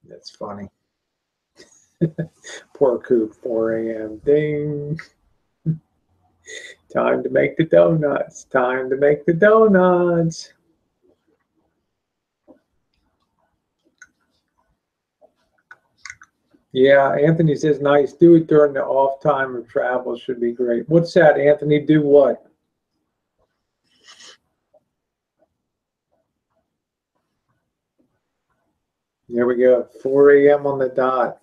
That's funny. Poor Coop, 4 a.m. Ding. Time to make the donuts. Time to make the donuts. Yeah, Anthony says, nice. Do it during the off time of travel. Should be great. What's that, Anthony? Do what? There we go. 4 a.m. on the dot.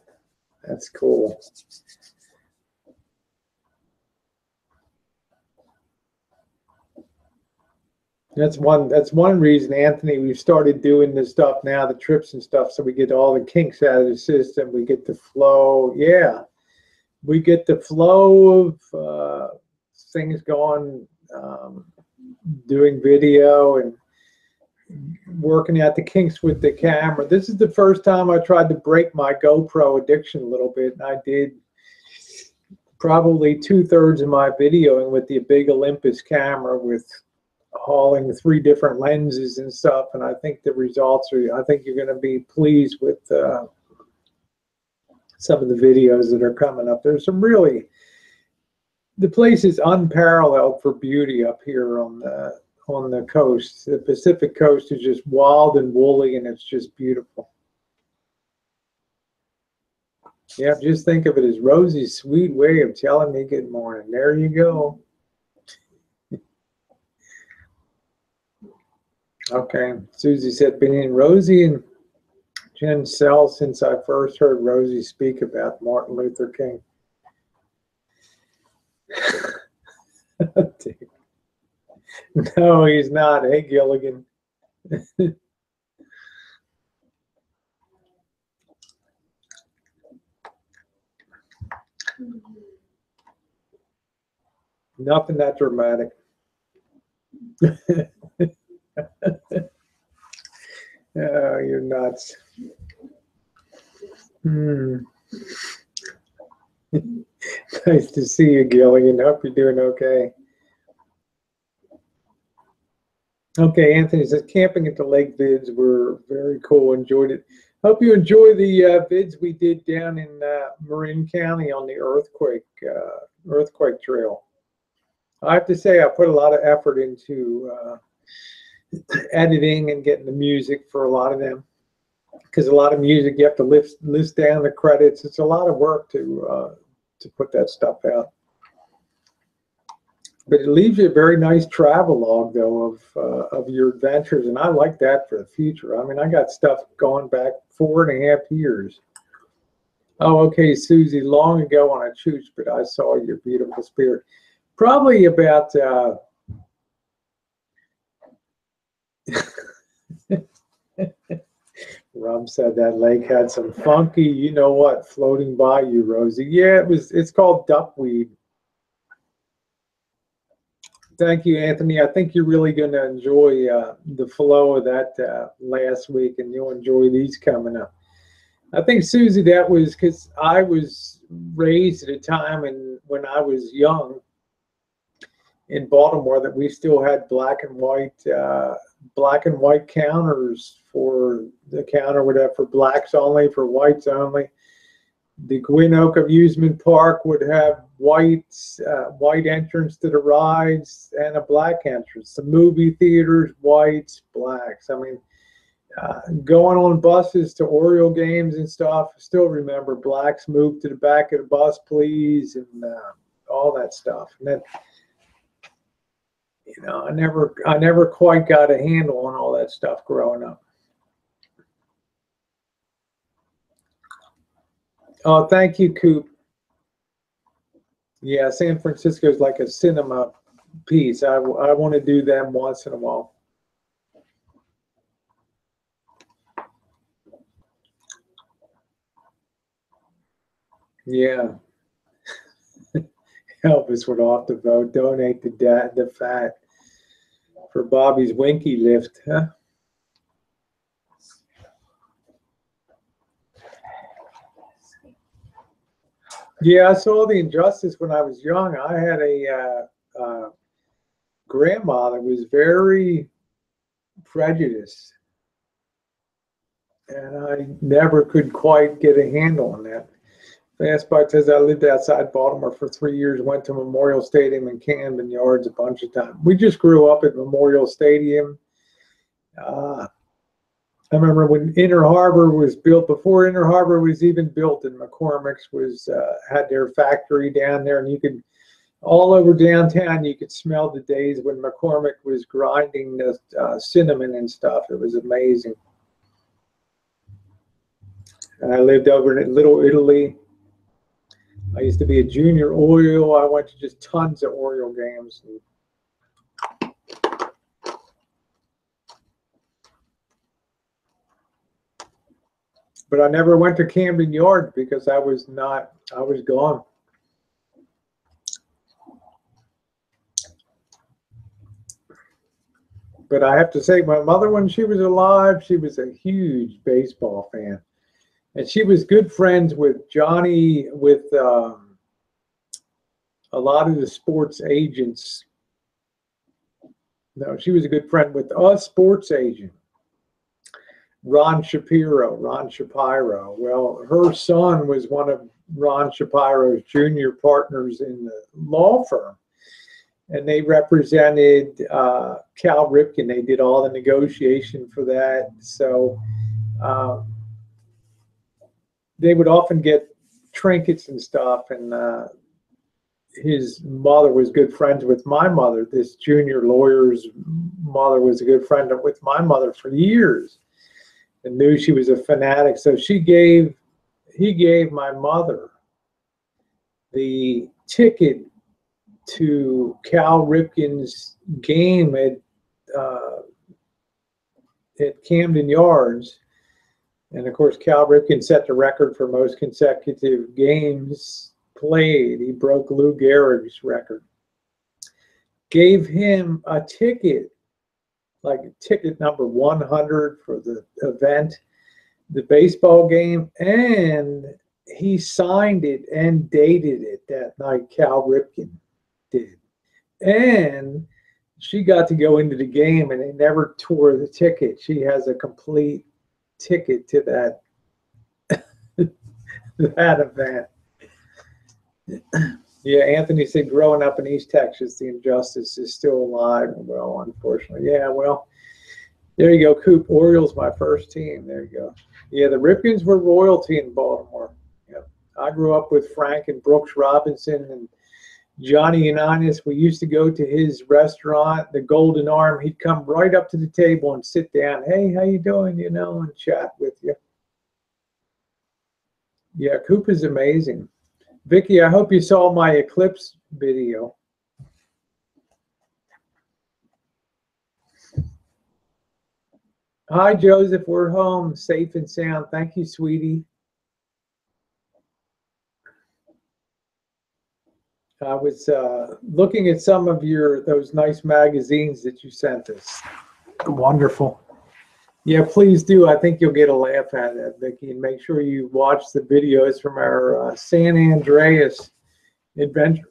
That's cool. That's one reason, Anthony, we've started doing this stuff now, the trips and stuff, so we get all the kinks out of the system. We get the flow. Yeah. We get the flow of things going, doing video and working out the kinks with the camera. This is the first time I tried to break my GoPro addiction a little bit, and I did probably 2/3 of my videoing with the big Olympus camera with hauling 3 different lenses and stuff, and I think the results are, I think you're going to be pleased with some of the videos that are coming up. There's some really, the place is unparalleled for beauty up here on the coast. The Pacific coast is just wild and woolly, and it's just beautiful. Yeah, just think of it as Rosie's sweet way of telling me good morning. There you go. Okay, Susie said, been in Rosie and Jen Cell since I first heard Rosie speak about Martin Luther King. No, he's not. Hey, Gilligan. Nothing that dramatic. Oh, you're nuts. Nice to see you, Gilligan. Hope you're doing okay. Okay, Anthony says camping at the lake vids were very cool. Enjoyed it. Hope you enjoy the vids we did down in Marin County on the earthquake trail. I have to say I put a lot of effort into editing and getting the music for a lot of them, because a lot of music you have to list down the credits. It's a lot of work to put that stuff out. But it leaves you a very nice travel log, though, of your adventures, and I like that for the future. I mean, I got stuff going back 4.5 years. Oh, okay, Susie, long ago on a chooch, but I saw your beautiful spirit. Probably about Rum said that lake had some funky, you know what, floating by you, Rosie. Yeah, it's called duckweed. Thank you, Anthony. I think you're really going to enjoy the flow of that last week, and you'll enjoy these coming up. I think, Susie, that was because I was raised at a time when I was young in Baltimore that we still had black and white counters for the counter, whatever, for blacks only, for whites only. The Gwynn Oak Amusement Park would have white entrance to the rides and a black entrance. The movie theaters, whites, blacks. I mean, going on buses to Oriole games and stuff, I still remember blacks moved to the back of the bus, please, and all that stuff. And then, you know, I never quite got a handle on all that stuff growing up. Oh, thank you, Coop. Yeah, San Francisco is like a cinema piece. I want to do them once in a while. Yeah. Elvis would off the vote. Donate the fat for Bobby's Winky lift, huh? Yeah, I saw The Injustice when I was young. I had a grandma that was very prejudiced, and I never could quite get a handle on that. Fastbite says, I lived outside Baltimore for 3 years, went to Memorial Stadium and Camden Yards a bunch of times. We just grew up at Memorial Stadium. I remember when Inner Harbor was built, before Inner Harbor was even built, and McCormick's had their factory down there, and you could, all over downtown, you could smell the days when McCormick was grinding the cinnamon and stuff. It was amazing. And I lived over in Little Italy. I used to be a junior Oriole. I went to just tons of Oriole games. But I never went to Camden Yards because I was gone. But I have to say, my mother, when she was alive, she was a huge baseball fan. And she was good friends with Johnny, with a lot of the sports agents No, she was a good friend with a sports agent, Ron Shapiro. Well, her son was one of Ron Shapiro's junior partners in the law firm, and they represented Cal Ripken. They did all the negotiation for that. So they would often get trinkets and stuff, and his mother was good friends with my mother. This junior lawyer's mother was a good friend with my mother for years and knew she was a fanatic. So he gave my mother the ticket to Cal Ripken's game at Camden Yards. And of course, Cal Ripken set the record for most consecutive games played. He broke Lou Gehrig's record. Gave him a ticket, like ticket number 100 for the event, the baseball game, and he signed it and dated it that night. Cal Ripken did. And she got to go into the game, and they never tore the ticket. She has a complete ticket to that that event. Yeah, Anthony said growing up in East Texas, the injustice is still alive. Well, unfortunately. Yeah, well, there you go, Coop. Orioles, my first team. There you go. Yeah, the Ripkins were royalty in Baltimore. Yeah, I grew up with Frank and Brooks Robinson and Johnny Unitas. We used to go to his restaurant, the Golden Arm. He'd come right up to the table and sit down. Hey, how you doing? You know, and chat with you. Yeah, Coop is amazing. Vicky, I hope you saw my eclipse video. Hi, Joseph. We're home, safe and sound. Thank you, sweetie. I was looking at some of those nice magazines that you sent us. Wonderful. Yeah, please do. I think you'll get a laugh at it, Vicky, and make sure you watch the videos from our San Andreas adventure.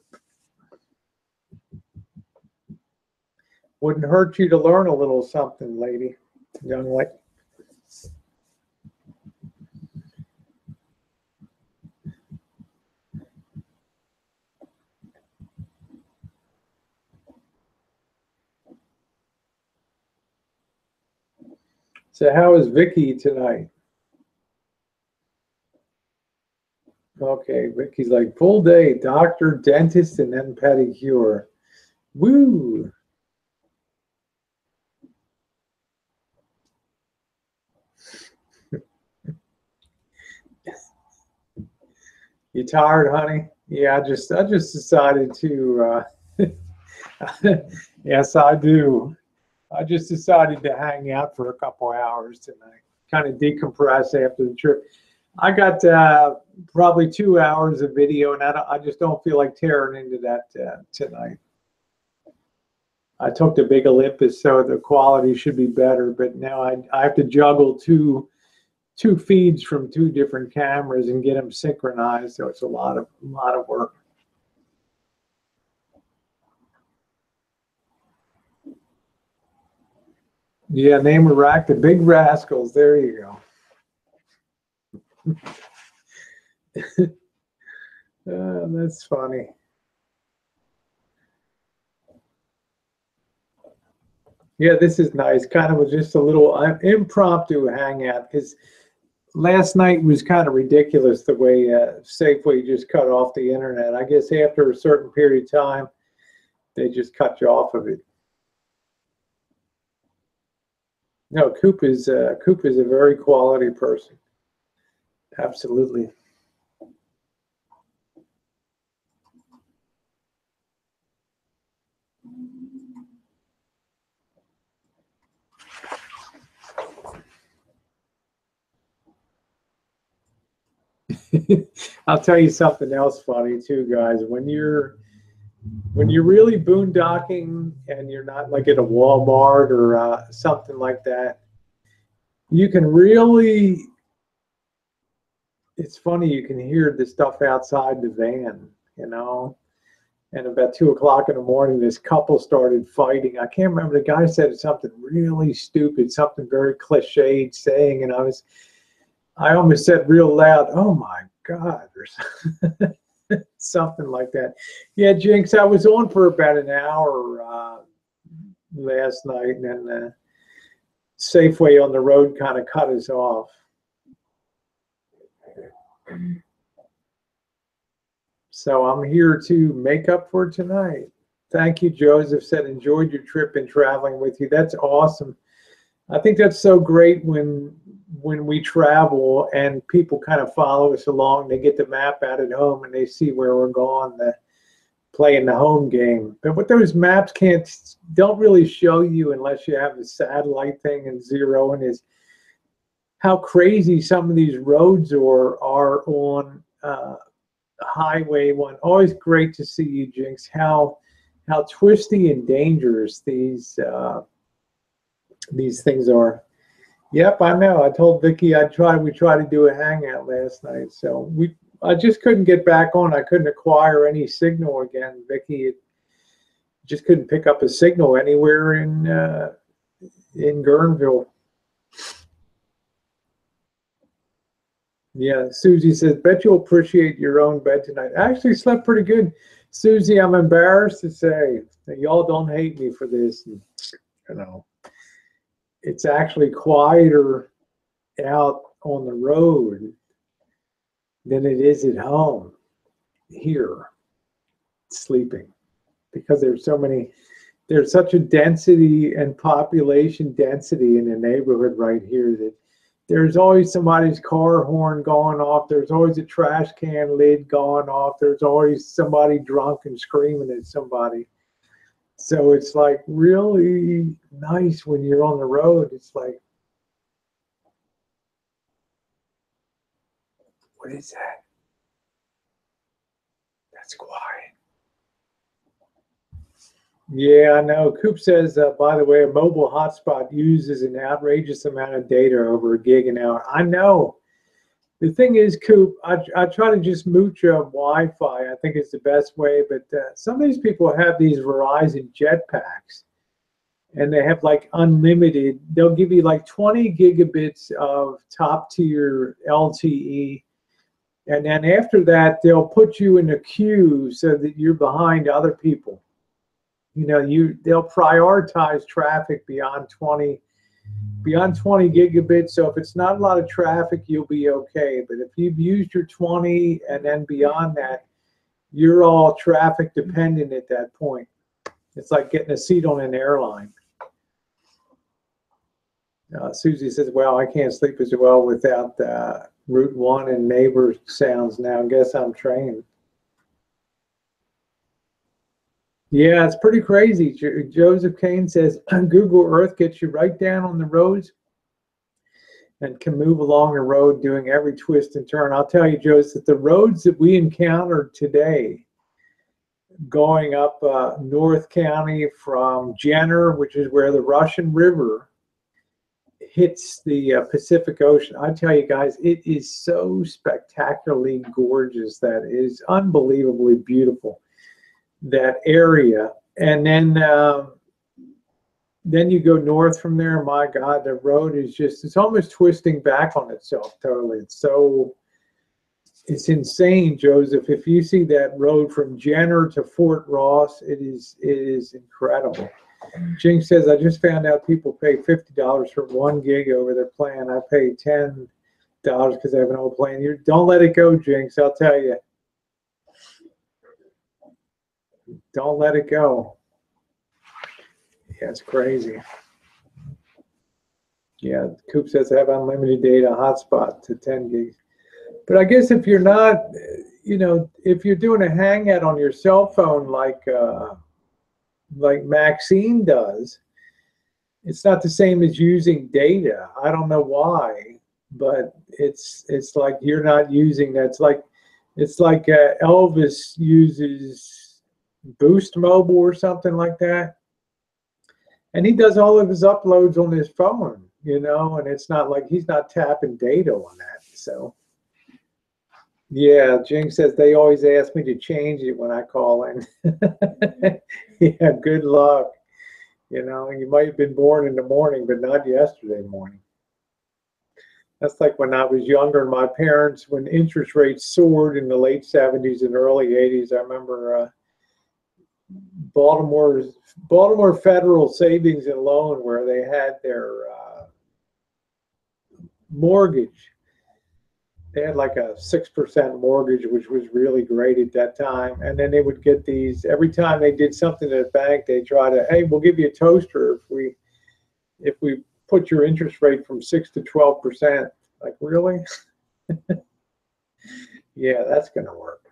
Wouldn't hurt you to learn a little something, young lady. So how is Vicky tonight? Okay, Vicky's like full day, doctor, dentist, and then pedicure. Woo! You tired, honey? Yeah, I just decided to. Yes, I do. I just decided to hang out for a couple hours tonight, kind of decompress after the trip. I got probably 2 hours of video, and I just don't feel like tearing into that tonight. I took the big Olympus, so the quality should be better, but now I have to juggle two feeds from 2 different cameras and get them synchronized, so it's a lot of work. Yeah, name a rack, the Big Rascals. There you go. That's funny. Yeah, this is nice. Kind of just a little impromptu hangout, because last night was kind of ridiculous the way Safeway just cut off the internet. I guess after a certain period of time, they just cut you off of it. No, Coop is a very quality person. Absolutely. I'll tell you something else funny too, guys. When you're really boondocking and you're not like at a Walmart or something like that, you can really, it's funny, you can hear the stuff outside the van, you know, And about 2 o'clock in the morning, this couple started fighting. I can't remember. The guy said something really stupid, something very cliched saying, and I almost said real loud, "Oh my God," or something like that. Yeah, Jinx, I was on for about an hour last night, and then Safeway on the road kind of cut us off. So I'm here to make up for tonight. Thank you, Joseph said, enjoyed your trip and traveling with you. That's awesome. I think that's so great when we travel and people kind of follow us along. They get the map out at home and they see where we're going, playing the home game. But what those maps don't really show you unless you have the satellite thing and zeroing is how crazy some of these roads are on Highway 1. Always great to see you, Jinx. How twisty and dangerous these things are. Yep, I know. I told Vicky we tried to do a hangout last night. So I just couldn't get back on. I couldn't acquire any signal again, Vicky. It just couldn't pick up a signal anywhere in Guerneville. Yeah, Susie says, bet you'll appreciate your own bed tonight. I actually slept pretty good. Susie, I'm embarrassed to say that y'all don't hate me for this. It's actually quieter out on the road than it is at home here sleeping, because there's such a density and population density in the neighborhood right here that there's always somebody's car horn going off. There's always a trash can lid going off. There's always somebody drunk and screaming at somebody. So it's like really nice when you're on the road. It's like, what is that? That's quiet. Yeah, I know. Coop says, by the way, a mobile hotspot uses an outrageous amount of data over a gig an hour. I know. The thing is, Coop, I try to just mooch Wi-Fi. I think it's the best way. But some of these people have these Verizon jetpacks, and they have like unlimited. They'll give you like 20 gigabits of top-tier LTE. And then after that, they'll put you in a queue so that you're behind other people. They'll prioritize traffic beyond 20 gigabits. So if it's not a lot of traffic, you'll be okay. But if you've used your 20 and then beyond that, you're all traffic dependent at that point. It's like getting a seat on an airline. Susie says, well, I can't sleep as well without Route 1 and neighbor sounds now. I guess I'm trained. Yeah, it's pretty crazy. Joseph Kane says, Google Earth gets you right down on the roads and can move along the road doing every twist and turn. I'll tell you, Joseph, the roads that we encountered today going up North County from Jenner, which is where the Russian River hits the Pacific Ocean. I tell you guys, it is so spectacularly gorgeous. That is unbelievably beautiful, that area. And then you go north from there. My God, the road is it's almost twisting back on itself totally. It's insane, Joseph. If you see that road from Jenner to Fort Ross, it is incredible. Jinx says, I just found out people pay $50 for 1 gig over their plan. I pay $10 because I have an old plan. Don't let it go, Jinx. I'll tell you. Don't let it go. Yeah, it's crazy. Yeah, Coop says I have unlimited data hotspot to 10 gigs. But I guess if you're not, if you're doing a hangout on your cell phone like Maxine does, it's not the same as using data. I don't know why, but it's like you're not using that. It's like Elvis uses Boost Mobile or something like that, and he does all of his uploads on his phone, and it's not like he's not tapping data on that. So Yeah, Jing says they always ask me to change it when I call in. Yeah, good luck. You know, you might have been born in the morning, but not yesterday morning. That's like when I was younger and my parents, when interest rates soared in the late 70s and early 80s. I remember Baltimore Federal Savings and Loan, where they had their mortgage. They had like a 6% mortgage, which was really great at that time. And then they would get these every time they did something at a bank. They try to, hey, we'll give you a toaster if we put your interest rate from 6 to 12%. Like, really? Yeah, that's gonna work.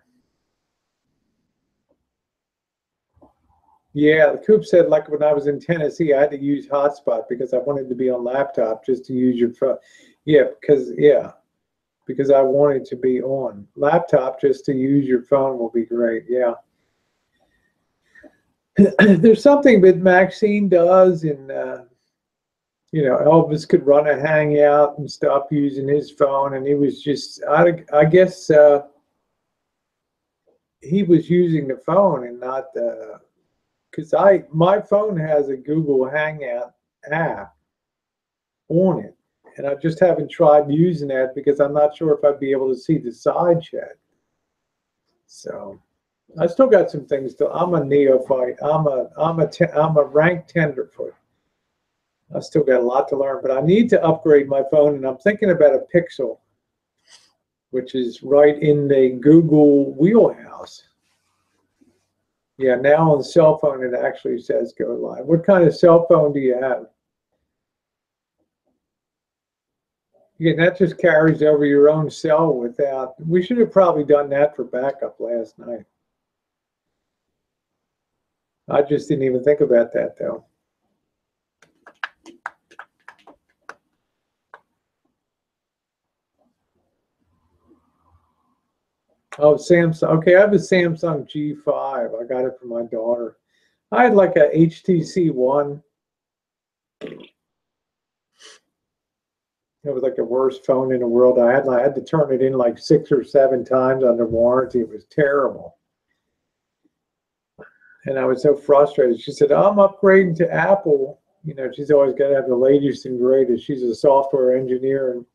Yeah, the Coop said like when I was in Tennessee, I had to use hotspot because I wanted to be on laptop just to use your phone. Because I wanted to be on laptop just to use your phone will be great. Yeah. There's something that Maxine does, and Elvis could run a hangout and stuff using his phone, and he was just, I guess he was using the phone and not the, because my phone has a Google Hangout app on it, and I just haven't tried using that because I'm not sure if I'd be able to see the side chat. So I still got some things to. I'm a neophyte. I'm a rank tenderfoot. I still got a lot to learn, but I need to upgrade my phone, and I'm thinking about a Pixel, which is right in the Google wheelhouse. Yeah, now on the cell phone it actually says go live. What kind of cell phone do you have? Yeah, that just carries over your own cell without. We should have probably done that for backup last night. I just didn't even think about that though. Oh, Samsung. Okay, I have a Samsung G5. I got it for my daughter. I had like a HTC One. It was like the worst phone in the world. I had to turn it in like 6 or 7 times under warranty. It was terrible. And I was so frustrated. She said, I'm upgrading to Apple. She's always got to have the latest and greatest. She's a software engineer. And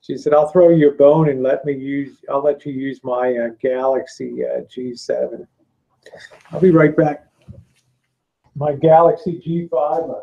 she said, I'll throw you a bone and I'll let you use my Galaxy G7. I'll be right back. My Galaxy G5.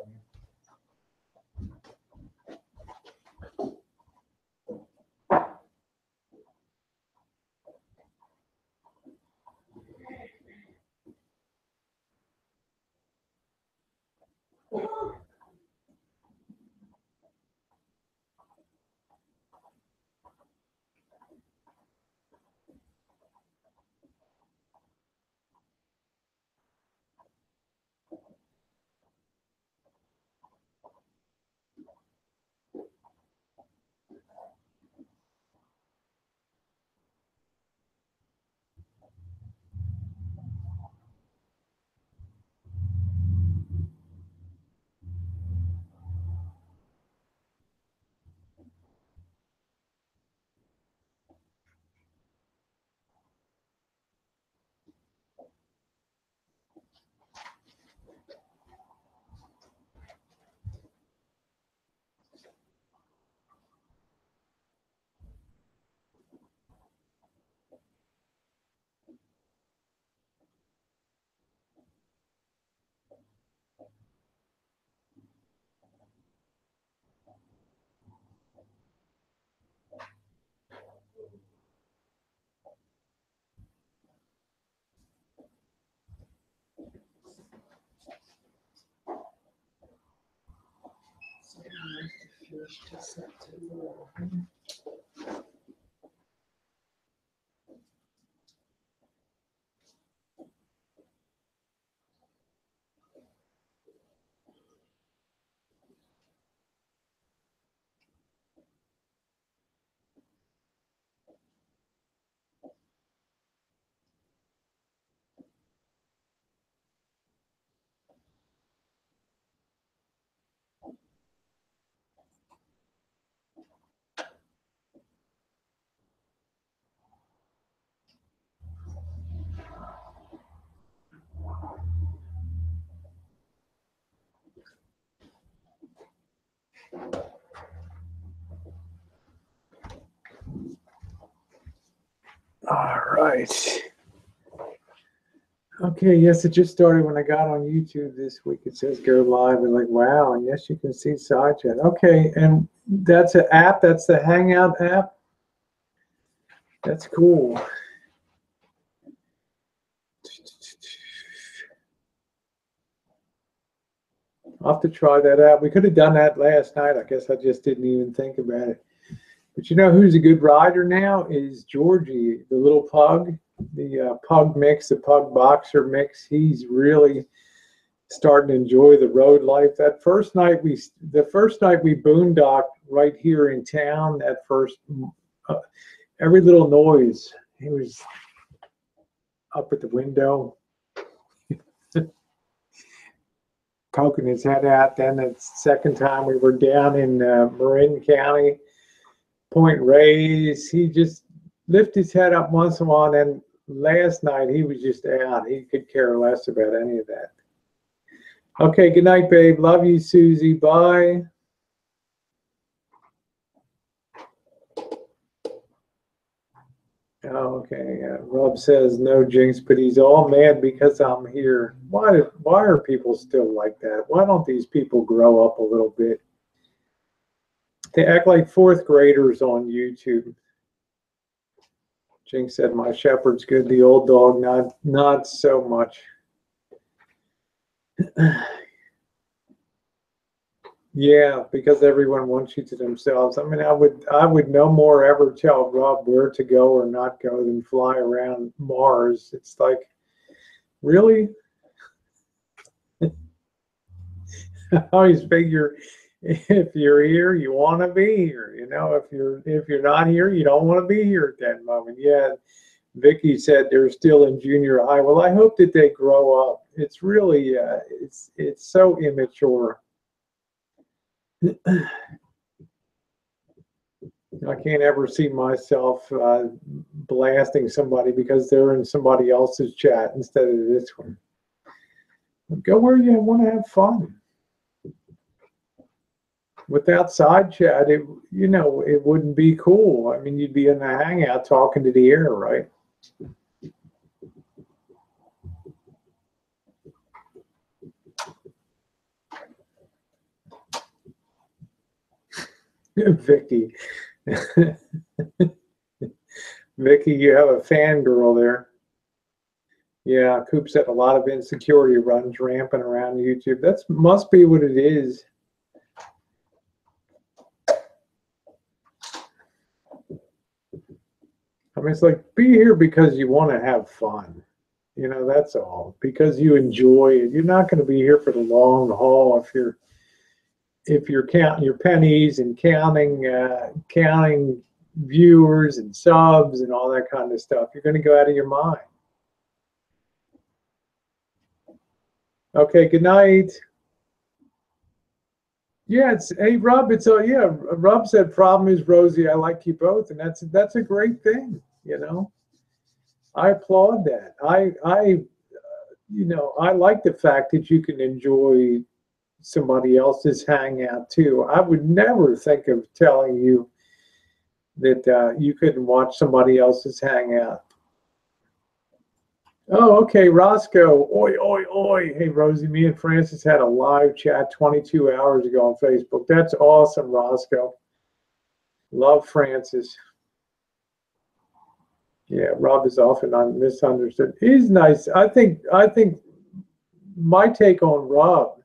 right. Okay, yes, it just started when I got on YouTube this week. It says go live. And like, wow, and yes, you can see side chat. Okay, and that's an app. That's the Hangout app. That's cool. I'll have to try that out. We could have done that last night. I guess I just didn't even think about it. But you know who's a good rider now is Georgie, the little pug, the pug mix, the pug boxer mix. He's really starting to enjoy the road life. The first night we boondocked right here in town. That first, every little noise, he was up at the window, poking his head out. Then the second time we were down in Marin County, Point Reyes, he just lifted his head up once in a while. And last night he was just out. He could care less about any of that. Okay, good night, babe. Love you, Susie. Bye. Oh, okay. Rob says no jinx, but he's all mad because I'm here. Why are people still like that? Why don't these people grow up a little bit? They act like fourth graders on YouTube. Jinx said my shepherd's good. The old dog, not so much. Yeah, because everyone wants you to themselves. I mean, I would no more ever tell Rob where to go or not go than fly around Mars. It's like, really? I always figure if you're here, you want to be here. You know, if you're not here, you don't want to be here at that moment. Yeah, Vicky said they're still in junior high. Well, I hope that they grow up. It's really it's so immature. I can't ever see myself blasting somebody because they're in somebody else's chat instead of this one. Go where you want to have fun. Without side chat, it wouldn't be cool. I mean, you'd be in the Hangout talking to the air, right? Vicky. Vicky, you have a fangirl there. Yeah, Coop said a lot of insecurity runs rampant around YouTube. That must be what it is. I mean, it's like, be here because you want to have fun. You know, that's all. Because you enjoy it. You're not going to be here for the long haul if you're counting your pennies and counting viewers and subs and all that kind of stuff. You're going to go out of your mind. Okay, good night. Yeah, hey Rob, yeah. Rob said problem is Rosie, I like you both, and that's a great thing, you know. I applaud that. I like the fact that you can enjoy somebody else's hangout too. I would never think of telling you that you couldn't watch somebody else's hangout. Oh, okay, Roscoe. Oi, oi, oi. Hey, Rosie, me and Francis had a live chat 22 hours ago on Facebook. That's awesome, Roscoe. Love Francis. Yeah, Rob is often misunderstood. He's nice. I think my take on Rob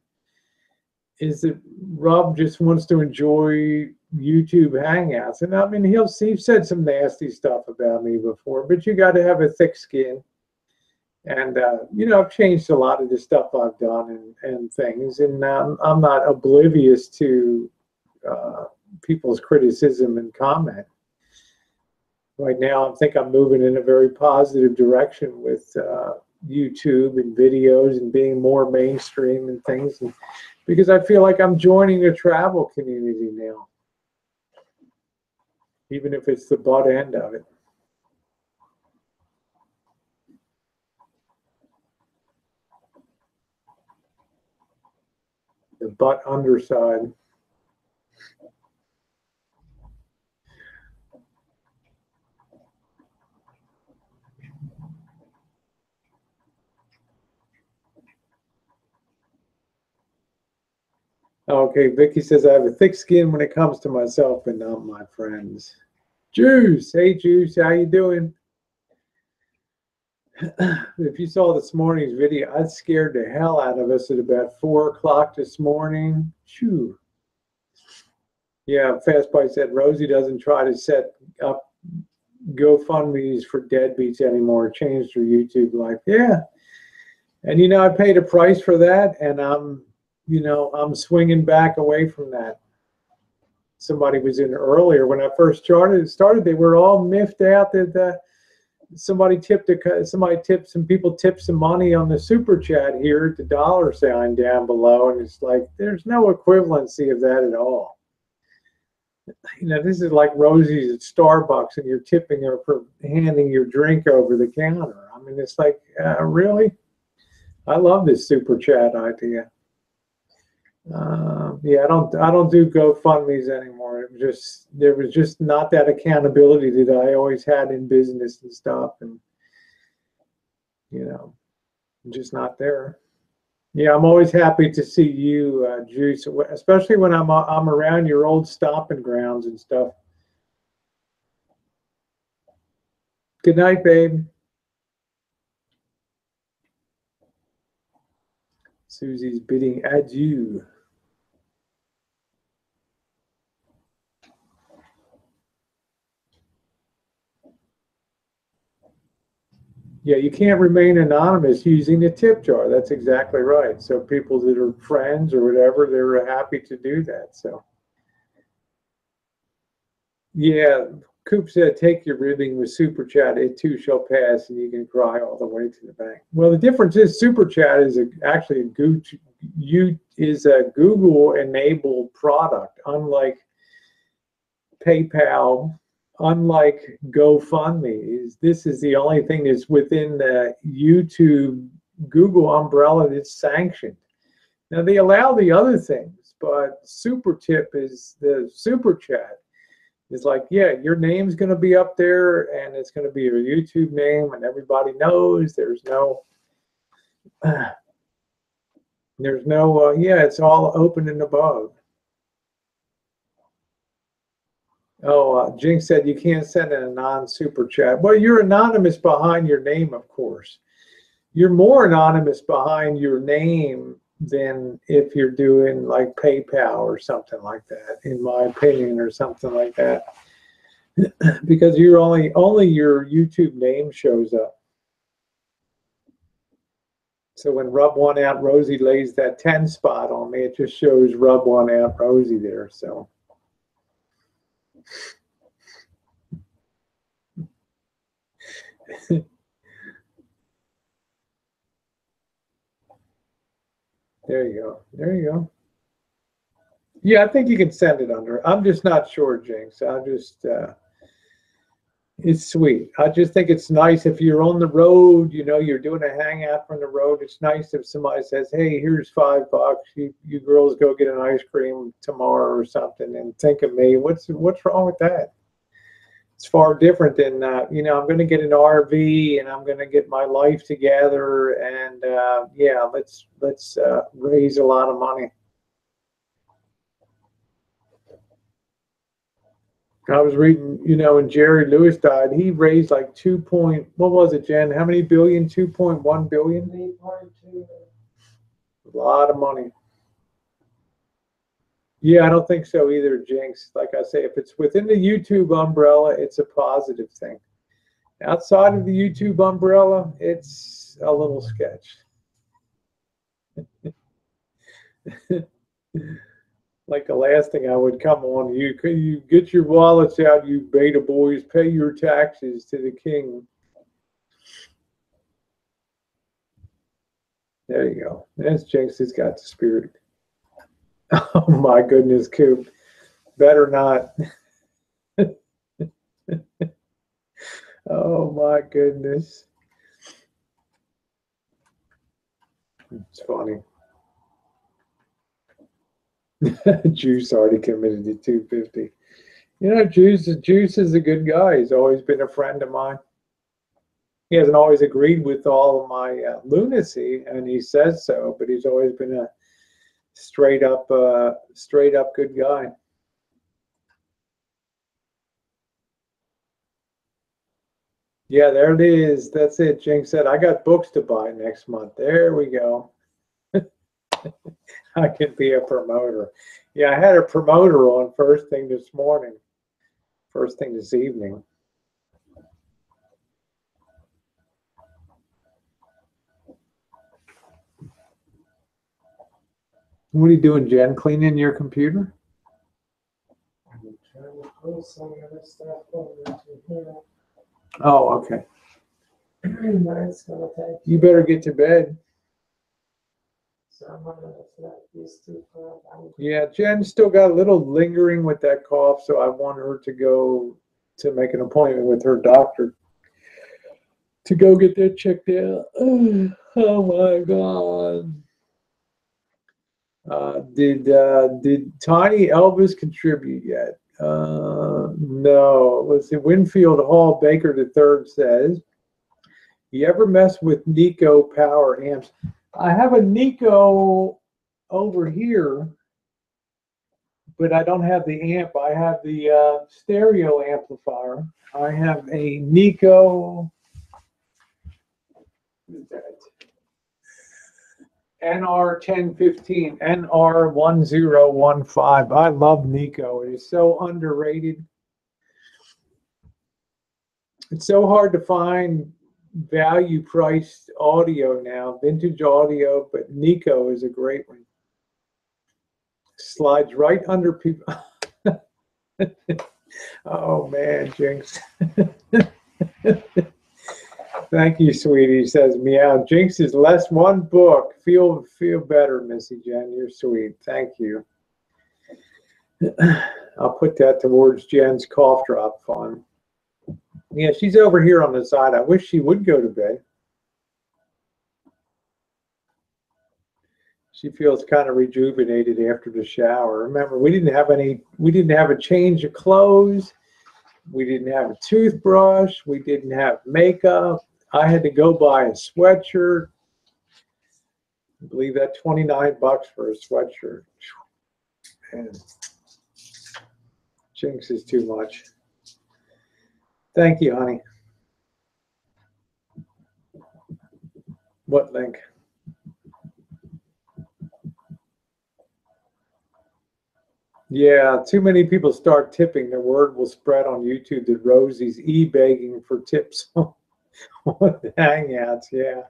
is that Rob just wants to enjoy YouTube Hangouts. And I mean, he's said some nasty stuff about me before, but you got to have a thick skin. And, I've changed a lot of the stuff I've done and things. And I'm not oblivious to people's criticism and comment. Right now, I think I'm moving in a very positive direction with YouTube and videos and being more mainstream and things. And because I feel like I'm joining a travel community now, even if it's the butt end of it. The butt underside. Okay, Vicky says I have a thick skin when it comes to myself and not my friends. Juice, hey Juice, how you doing? If you saw this morning's video, I scared the hell out of us at about 4 o'clock this morning. Phew. Yeah, Fastbite said Rosie doesn't try to set up GoFundMe's for deadbeats anymore. Changed her YouTube life. Yeah, and you know I paid a price for that, and I'm swinging back away from that. Somebody was in earlier when I first started. They were all miffed out that some people tipped some money on the super chat here at the $sign down below, and it's like there's no equivalency of that at all. You know, this is like Rosie's at Starbucks and you're tipping her for handing your drink over the counter. I mean, it's like, really? I love this super chat idea. Yeah, I don't do GoFundMe's anymore. There was just not that accountability that I always had in business and stuff, and you know, just not there. Yeah, I'm always happy to see you, Juice, especially when I'm around your old stomping grounds and stuff. Good night, babe. Susie's bidding adieu. Yeah, you can't remain anonymous using the tip jar. That's exactly right. So people that are friends or whatever, they're happy to do that. So yeah, Coop said, take your ribbing with Super Chat. It too shall pass, and you can cry all the way to the bank. Well, the difference is Super Chat is actually a Google-enabled product, unlike PayPal, unlike GoFundMe. This is the only thing that's within the YouTube Google umbrella that's sanctioned. Now, they allow the other things, but Super Tip is the Super Chat. It's like, yeah, your name's going to be up there, and it's going to be your YouTube name, and everybody knows. There's no, yeah, it's all open and above. Oh, Jinx said you can't send in a non-super chat. Well, you're anonymous behind your name, of course. You're more anonymous behind your name than if you're doing like PayPal or something like that, in my opinion, or something like that. Because you're only your YouTube name shows up. So when Rub One Out Rosie lays that 10 spot on me, it just shows Rub One Out Rosie there. So there you go. There you go. Yeah, I think you can send it under. I'm just not sure, Jinx. It's sweet. I just think it's nice if you're on the road, you know, you're doing a hangout from the road. It's nice if somebody says, hey, here's $5. You girls go get an ice cream tomorrow or something, and think of me. What's wrong with that? It's far different than, you know, I'm going to get an RV and I'm going to get my life together, and yeah, let's raise a lot of money. I was reading, you know, when Jerry Lewis died, he raised like what was it, Jen? How many billion? 2.1 billion? 3.2. A lot of money. Yeah, I don't think so either, Jinx. Like I say, if it's within the YouTube umbrella, it's a positive thing. Outside of the YouTube umbrella, it's a little sketch. Like the last thing I would come on, you get your wallets out, you beta boys, pay your taxes to the king. There you go. That's Jinx has got the spirit. Oh my goodness, Coop. Better not. Oh my goodness. It's funny. Juice already committed to 250. You know, Juice is a good guy. He's always been a friend of mine. He hasn't always agreed with all of my lunacy, and he says so, but he's always been a Straight up good guy. Yeah, there it is. That's it. Jinx said, I got books to buy next month. There we go. I can be a promoter. Yeah, I had a promoter on first thing this morning, first thing this evening. What are you doing, Jen? Cleaning your computer? I'm trying to pull some other stuff over to here. Oh, okay. That's gonna take. You better get to bed. So I'm gonna let these two for. Yeah, Jen's still got a little lingering with that cough, so I want her to go to make an appointment with her doctor to go get that checked out. Oh my God. Did Tiny Elvis contribute yet? No. Let's see. Winfield Hall Baker III says, you ever mess with Nico power amps? I have a Nico over here, but I don't have the amp. I have the stereo amplifier. I have a Nico. What is that? NR1015, NR1015. I love Nico. It is so underrated. It's so hard to find value priced audio now, vintage audio, but Nico is a great one. Slides right under people. Oh man, Jinx. Thank you, sweetie. Says meow. Jinx is less one book. Feel better, Missy Jen. You're sweet. Thank you. I'll put that towards Jen's cough drop fund. Yeah, she's over here on the side. I wish she would go to bed. She feels kind of rejuvenated after the shower. Remember, we didn't have a change of clothes. We didn't have a toothbrush. We didn't have makeup. I had to go buy a sweatshirt. I believe that $29 for a sweatshirt. And Jinx is too much. Thank you, honey. What link? Yeah, too many people start tipping. The word will spread on YouTube that Rosie's e-begging for tips on the Hangouts. Yeah.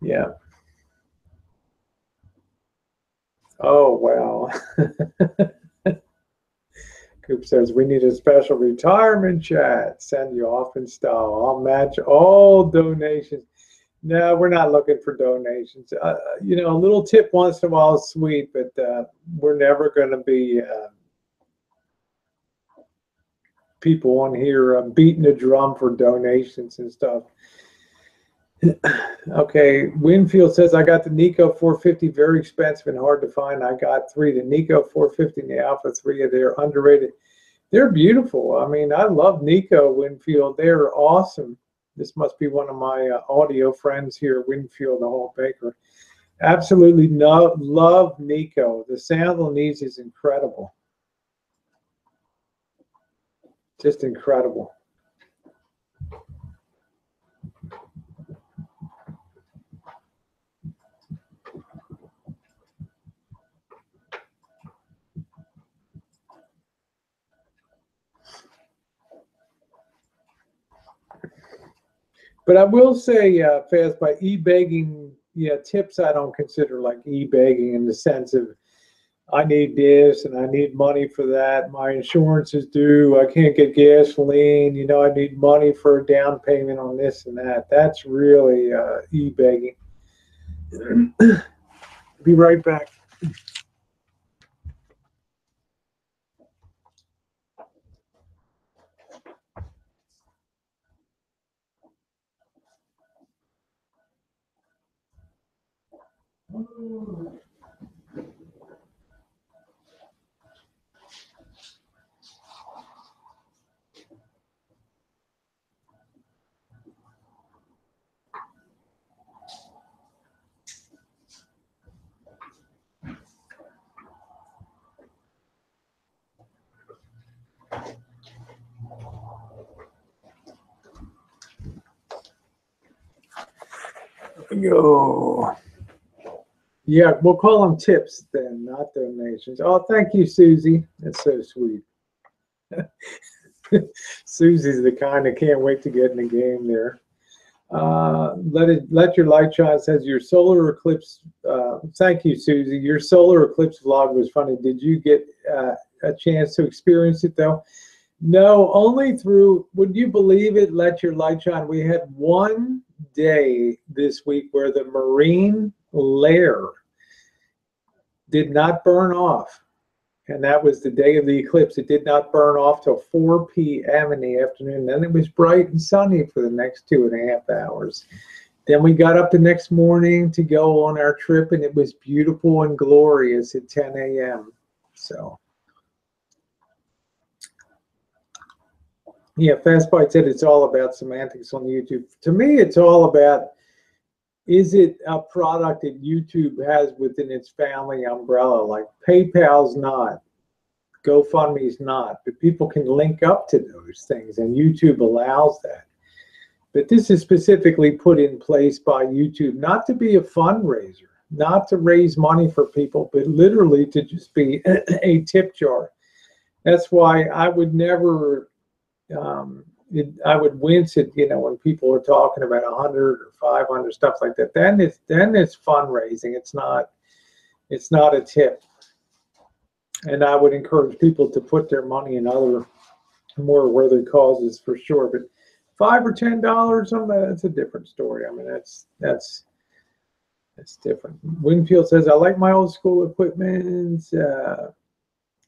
Yeah. Oh, wow. Coop says, we need a special retirement chat. Send you off in style. I'll match all donations. No, we're not looking for donations. You know, a little tip once in a while is sweet, but we're never going to be people on here beating a drum for donations and stuff. Okay, Winfield says, I got the Nico 450, very expensive and hard to find. I got 3, the Nico 450 and the Alpha 3. They're underrated. They're beautiful. I mean, I love Nico, Winfield. They're awesome. This must be one of my audio friends here, Winfield Hall Baker. Absolutely love Nico. The sound on these is incredible. Just incredible. But I will say, Faz, by e-begging, yeah, tips I don't consider like e-begging in the sense of I need this and I need money for that. My insurance is due. I can't get gasoline. You know, I need money for a down payment on this and that. That's really e-begging. Be right back. Yo. Yeah, we'll call them tips then, not donations. Oh, thank you, Susie. That's so sweet. Susie's the kind that can't wait to get in the game there. Let your light shine says your solar eclipse. Thank you, Susie. Your solar eclipse vlog was funny. Did you get a chance to experience it though? No, only through. Would you believe it? Let your light shine. We had one day this week where the marine layer did not burn off. And that was the day of the eclipse. It did not burn off till 4 p.m. in the afternoon. Then it was bright and sunny for the next 2.5 hours. Then we got up the next morning to go on our trip, and it was beautiful and glorious at 10 a.m. So, yeah, Fastbite said it's all about semantics on YouTube. To me, it's all about, is it a product that YouTube has within its family umbrella? Like PayPal's not, GoFundMe's not, but people can link up to those things, and YouTube allows that. But this is specifically put in place by YouTube, not to be a fundraiser, not to raise money for people, but literally to just be a tip jar. That's why I would never, I would wince at, when people are talking about 100 or 500, stuff like that. Then it's fundraising. It's not a tip. And I would encourage people to put their money in other more worthy causes for sure. But $5 or $10, that's a different story. I mean, that's different. Winfield says, I like my old school equipment.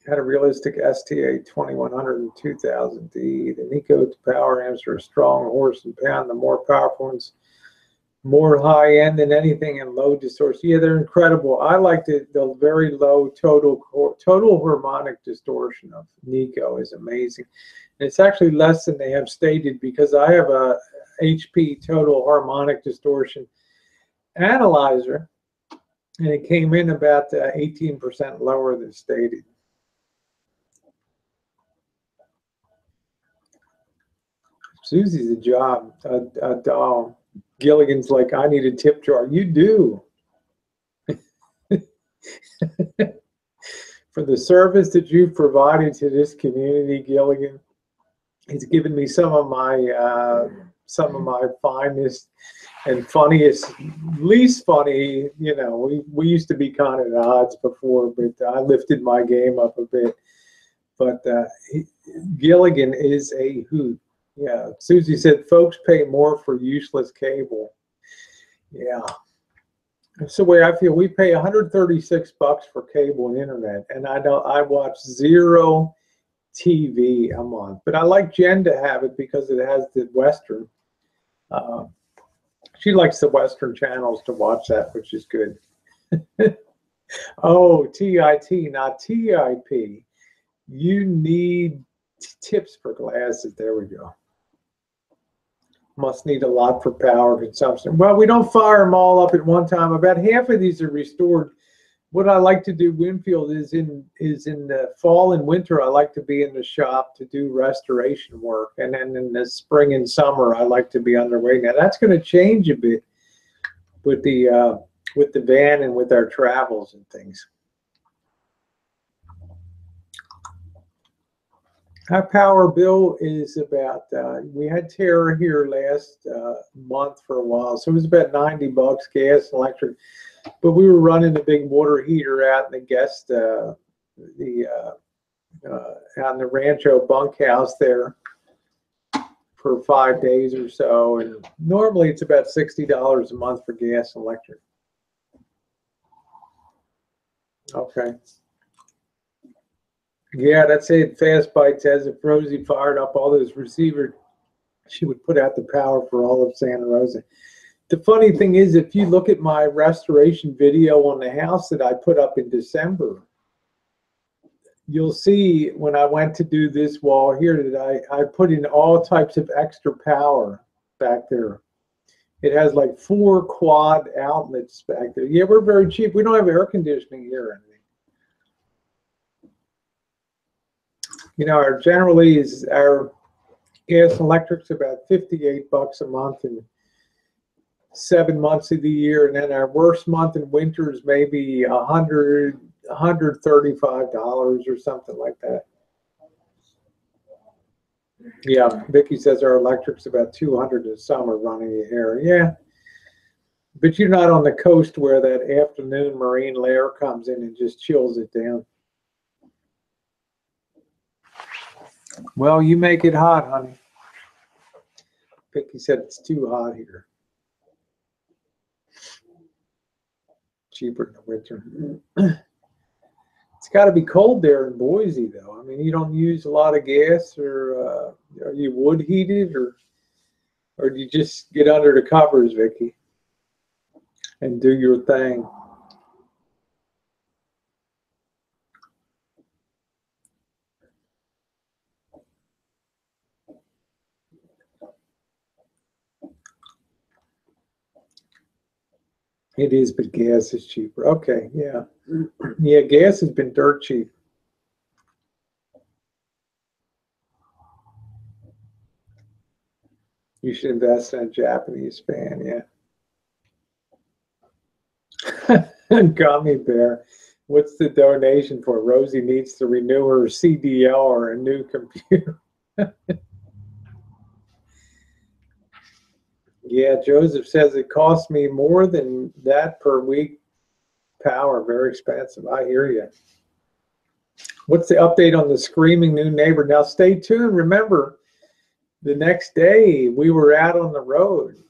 Had a realistic STA 2100 and 2000D. The Nico power amps are a strong horse and pound. The more powerful ones, more high end than anything, and low distortion. Yeah, they're incredible. I like the very low total harmonic distortion of Nico is amazing. And it's actually less than they have stated, because I have a HP total harmonic distortion analyzer, and it came in about 18% lower than stated. Susie's a job, a doll. Gilligan's like, I need a tip jar. You do. For the service that you've provided to this community, Gilligan, it's given me some of my finest and funniest, least funny. We used to be kind of at odds before, but I lifted my game up a bit. But Gilligan is a hoot. Yeah, Susie said folks pay more for useless cable. Yeah, that's the way I feel. We pay $136 for cable and internet, and I watch 0 TV a month. But I like Jen to have it because it has the Western. She likes the Western channels to watch that, which is good. Oh, TIT, not TIP. You need tips for glasses. There we go. Must need a lot for power consumption. Well, we don't fire them all up at one time. About half of these are restored. What I like to do, Winfield, is in the fall and winter, I like to be in the shop to do restoration work. And then in the spring and summer, I like to be underway. Now, that's going to change a bit with the van and with our travels and things. Our power bill is about, we had Tara here last month for a while, so it was about $90 gas and electric, but we were running a big water heater out in the guest, out in the Rancho bunkhouse there for 5 days or so, and normally it's about $60 a month for gas and electric. Okay. Yeah, that's it. Fastbite says if Rosie fired up all those receivers, she would put out the power for all of Santa Rosa. The funny thing is, if you look at my restoration video on the house that I put up in December, you'll see when I went to do this wall here that I put in all types of extra power back there. It has like 4 quad outlets back there. Yeah, we're very cheap. We don't have air conditioning here or anything. Our generally is our gas and electric's about $58 a month, and 7 months of the year, and then our worst month in winter is maybe $135 or something like that. Yeah, Vicky says our electric's about 200 in summer running the air. Yeah, but you're not on the coast where that afternoon marine layer comes in and just chills it down. Well, you make it hot, honey. Vicky said it's too hot here. Cheaper in the winter. It's got to be cold there in Boise, though. I mean, you don't use a lot of gas, or are you wood heated, or do you just get under the covers, Vicky, and do your thing? It is, but gas is cheaper. Okay, yeah. Yeah, gas has been dirt cheap. You should invest in a Japanese fan, yeah. Gummy bear. What's the donation for? Rosie needs to renew her CDL or a new computer. Yeah, Joseph says it costs me more than that per week. Power, very expensive. I hear you. What's the update on the screaming new neighbor? Now stay tuned. Remember, the next day we were out on the road,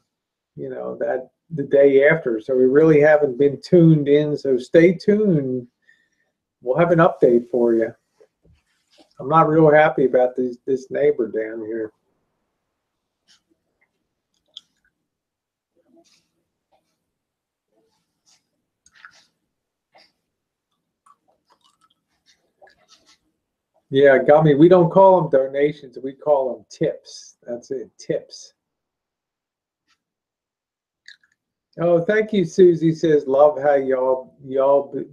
you know, that the day after. So we really haven't been tuned in. So stay tuned. We'll have an update for you. I'm not real happy about this neighbor down here. Yeah, Gummy, we don't call them donations. We call them tips. That's it, tips. Oh, thank you, Susie says, love how y'all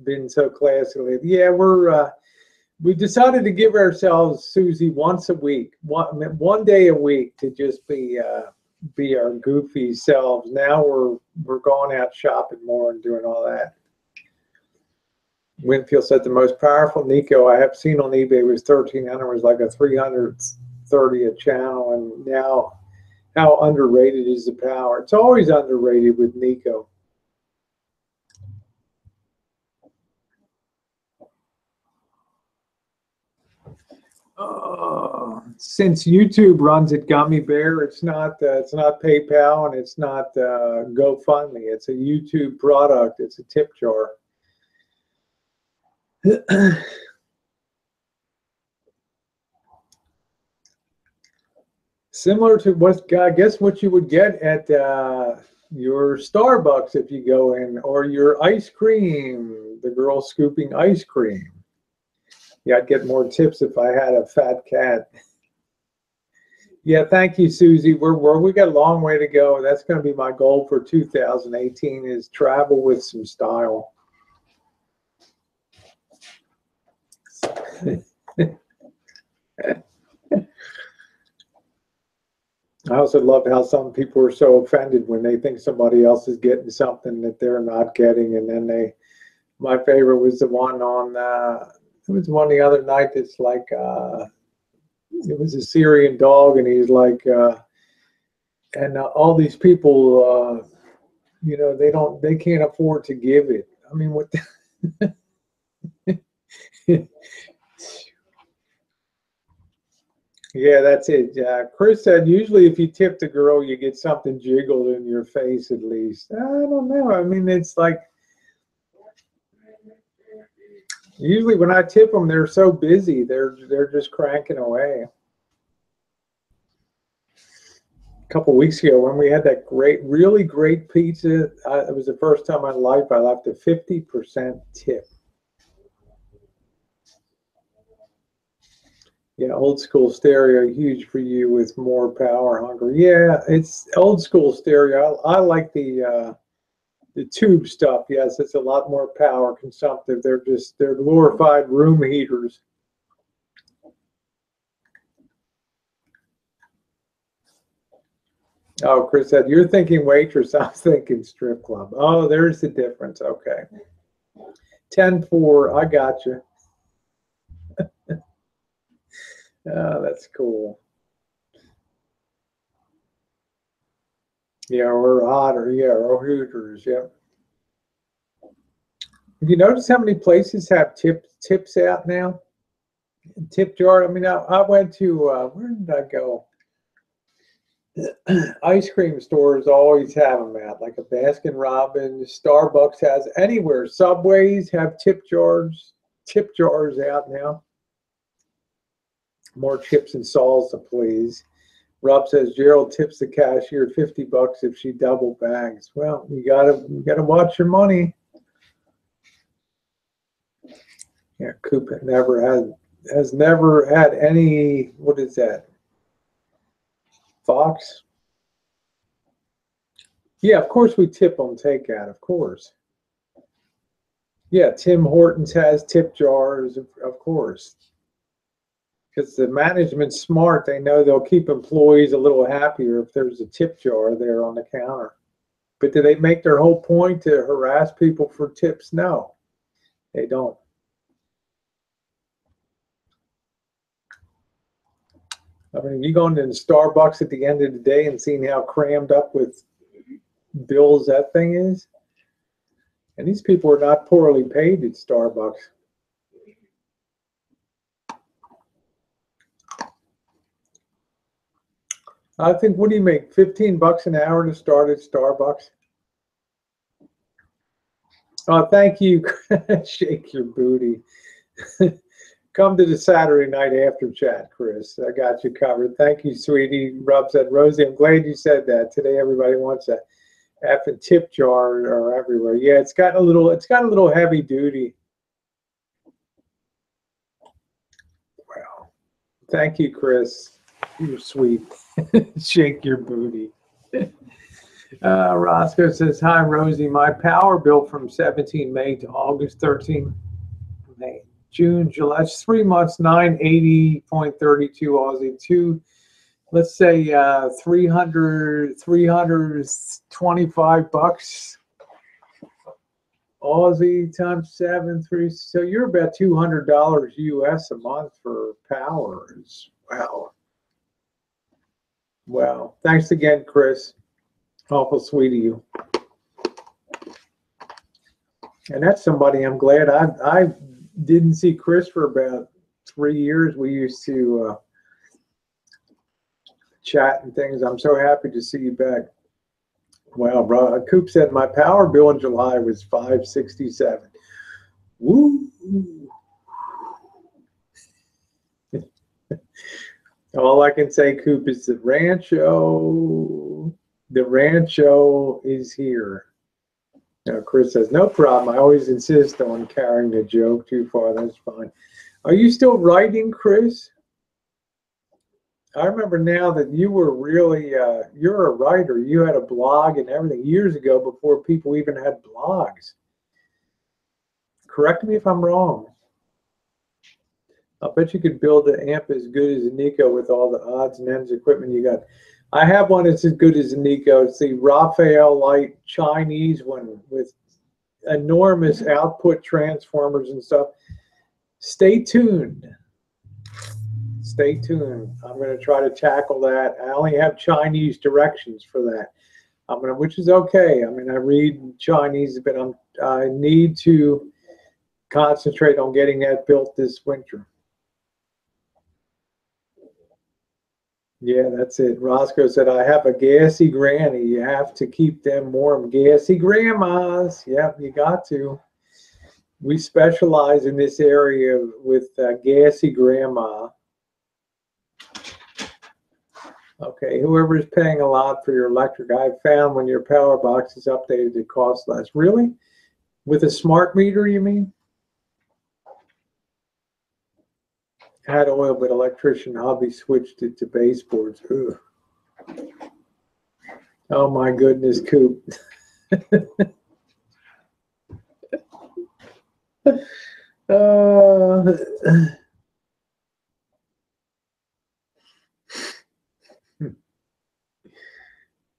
been so classy. Yeah, we decided to give ourselves, Susie, once a week, one day a week to just be our goofy selves. Now we're going out shopping more and doing all that. Winfield said the most powerful Nico I have seen on eBay was 1300. Was like a 330 a channel, and now how underrated is the power? It's always underrated with Nico. Since YouTube runs it, Gummy Bear, it's not PayPal and it's not GoFundMe. It's a YouTube product. It's a tip jar. Similar to what I guess what you would get at your Starbucks if you go in, or your ice cream, the girl scooping ice cream. Yeah, I'd get more tips if I had a fat cat. Yeah, thank you, Susie. We got a long way to go. That's going to be my goal for 2018 is travel with some style. I also love how some people are so offended when they think somebody else is getting something that they're not getting, and then my favorite was the one on it was one the other night that's like it was a Syrian dog, and he's like and all these people you know, they can't afford to give it. I mean, what Yeah, that's it. Chris said usually if you tip the girl, you get something jiggled in your face at least. I don't know. I mean, it's like usually when I tip them, they're so busy. They're just cranking away. A couple of weeks ago when we had that really great pizza, it was the first time in my life I left a 50% tip. Yeah, old school stereo, huge for you with more power hungry. Yeah, it's old school stereo. I like the tube stuff. Yes, it's a lot more power consumptive. They're glorified room heaters. Oh, Chris said, you're thinking waitress. I was thinking strip club. Oh, there's the difference. Okay. 10-4. I got you. Oh, that's cool. Yeah, or Otter. Yeah, or Hooters. Yeah. Have you noticed how many places have tips out now? Tip jar. I mean, I went to, where did I go? Ice cream stores always have them out, like a Baskin Robbins, Starbucks has anywhere. Subways have tip jars out now. More chips and salsa, please. Rob says Gerald tips the cashier $50 if she double bags. Well, you gotta watch your money. Yeah, Coop has never had any. What is that? Fox. Yeah, of course we tip on takeout, of course. Yeah, Tim Hortons has tip jars, of course. Because the management's smart, they know they'll keep employees a little happier if there's a tip jar there on the counter. But do they make their whole point to harass people for tips? No, they don't. I mean, you going to Starbucks at the end of the day and seeing how crammed up with bills that thing is? And these people are not poorly paid at Starbucks. I think, what do you make, $15 an hour to start at Starbucks? Oh, thank you. Shake your booty. Come to the Saturday night after chat, Chris. I got you covered. Thank you, sweetie. Rob said, Rosie, I'm glad you said that. Today everybody wants a effing tip jar or everywhere. Yeah, it's got a little heavy duty. Wow. Thank you, Chris. You're sweet. Shake your booty. Roscoe says, hi, Rosie. My power bill from 17 May to August 13 May. June, July, it's 3 months, 980.32 Aussie, let's say 325 bucks Aussie times 7.3. So you're about $200 US a month for power. Wow. Wow. Thanks again, Chris. Awful sweet of you. And that's somebody I'm glad I didn't see Chris for about 3 years. We used to chat and things. I'm so happy to see you back. Wow, bro. Coop said my power bill in July was $567. Woo! All I can say, Coop, is the rancho is here. Now, Chris says, no problem. I always insist on carrying the joke too far. That's fine. Are you still writing, Chris? I remember now that you were really, you're a writer. You had a blog and everything years ago before people even had blogs. Correct me if I'm wrong. I bet you could build an amp as good as a Nico with all the odds and ends equipment you got. I have one that's as good as a Nico. It's the Raphael Light Chinese one with enormous output transformers and stuff. Stay tuned. Stay tuned. I'm going to try to tackle that. I only have Chinese directions for that. Which is okay. I mean, I read Chinese, but I need to concentrate on getting that built this winter. Yeah, that's it. Roscoe said, I have a gassy granny. You have to keep them warm. Gassy grandmas. Yep, you got to. We specialize in this area with gassy grandma. Okay, whoever is paying a lot for your electric, I've found when your power box is updated, it costs less. Really? With a smart meter, you mean? Had oil, but electrician hobby switched it to baseboards. Ugh. Oh my goodness, Coop.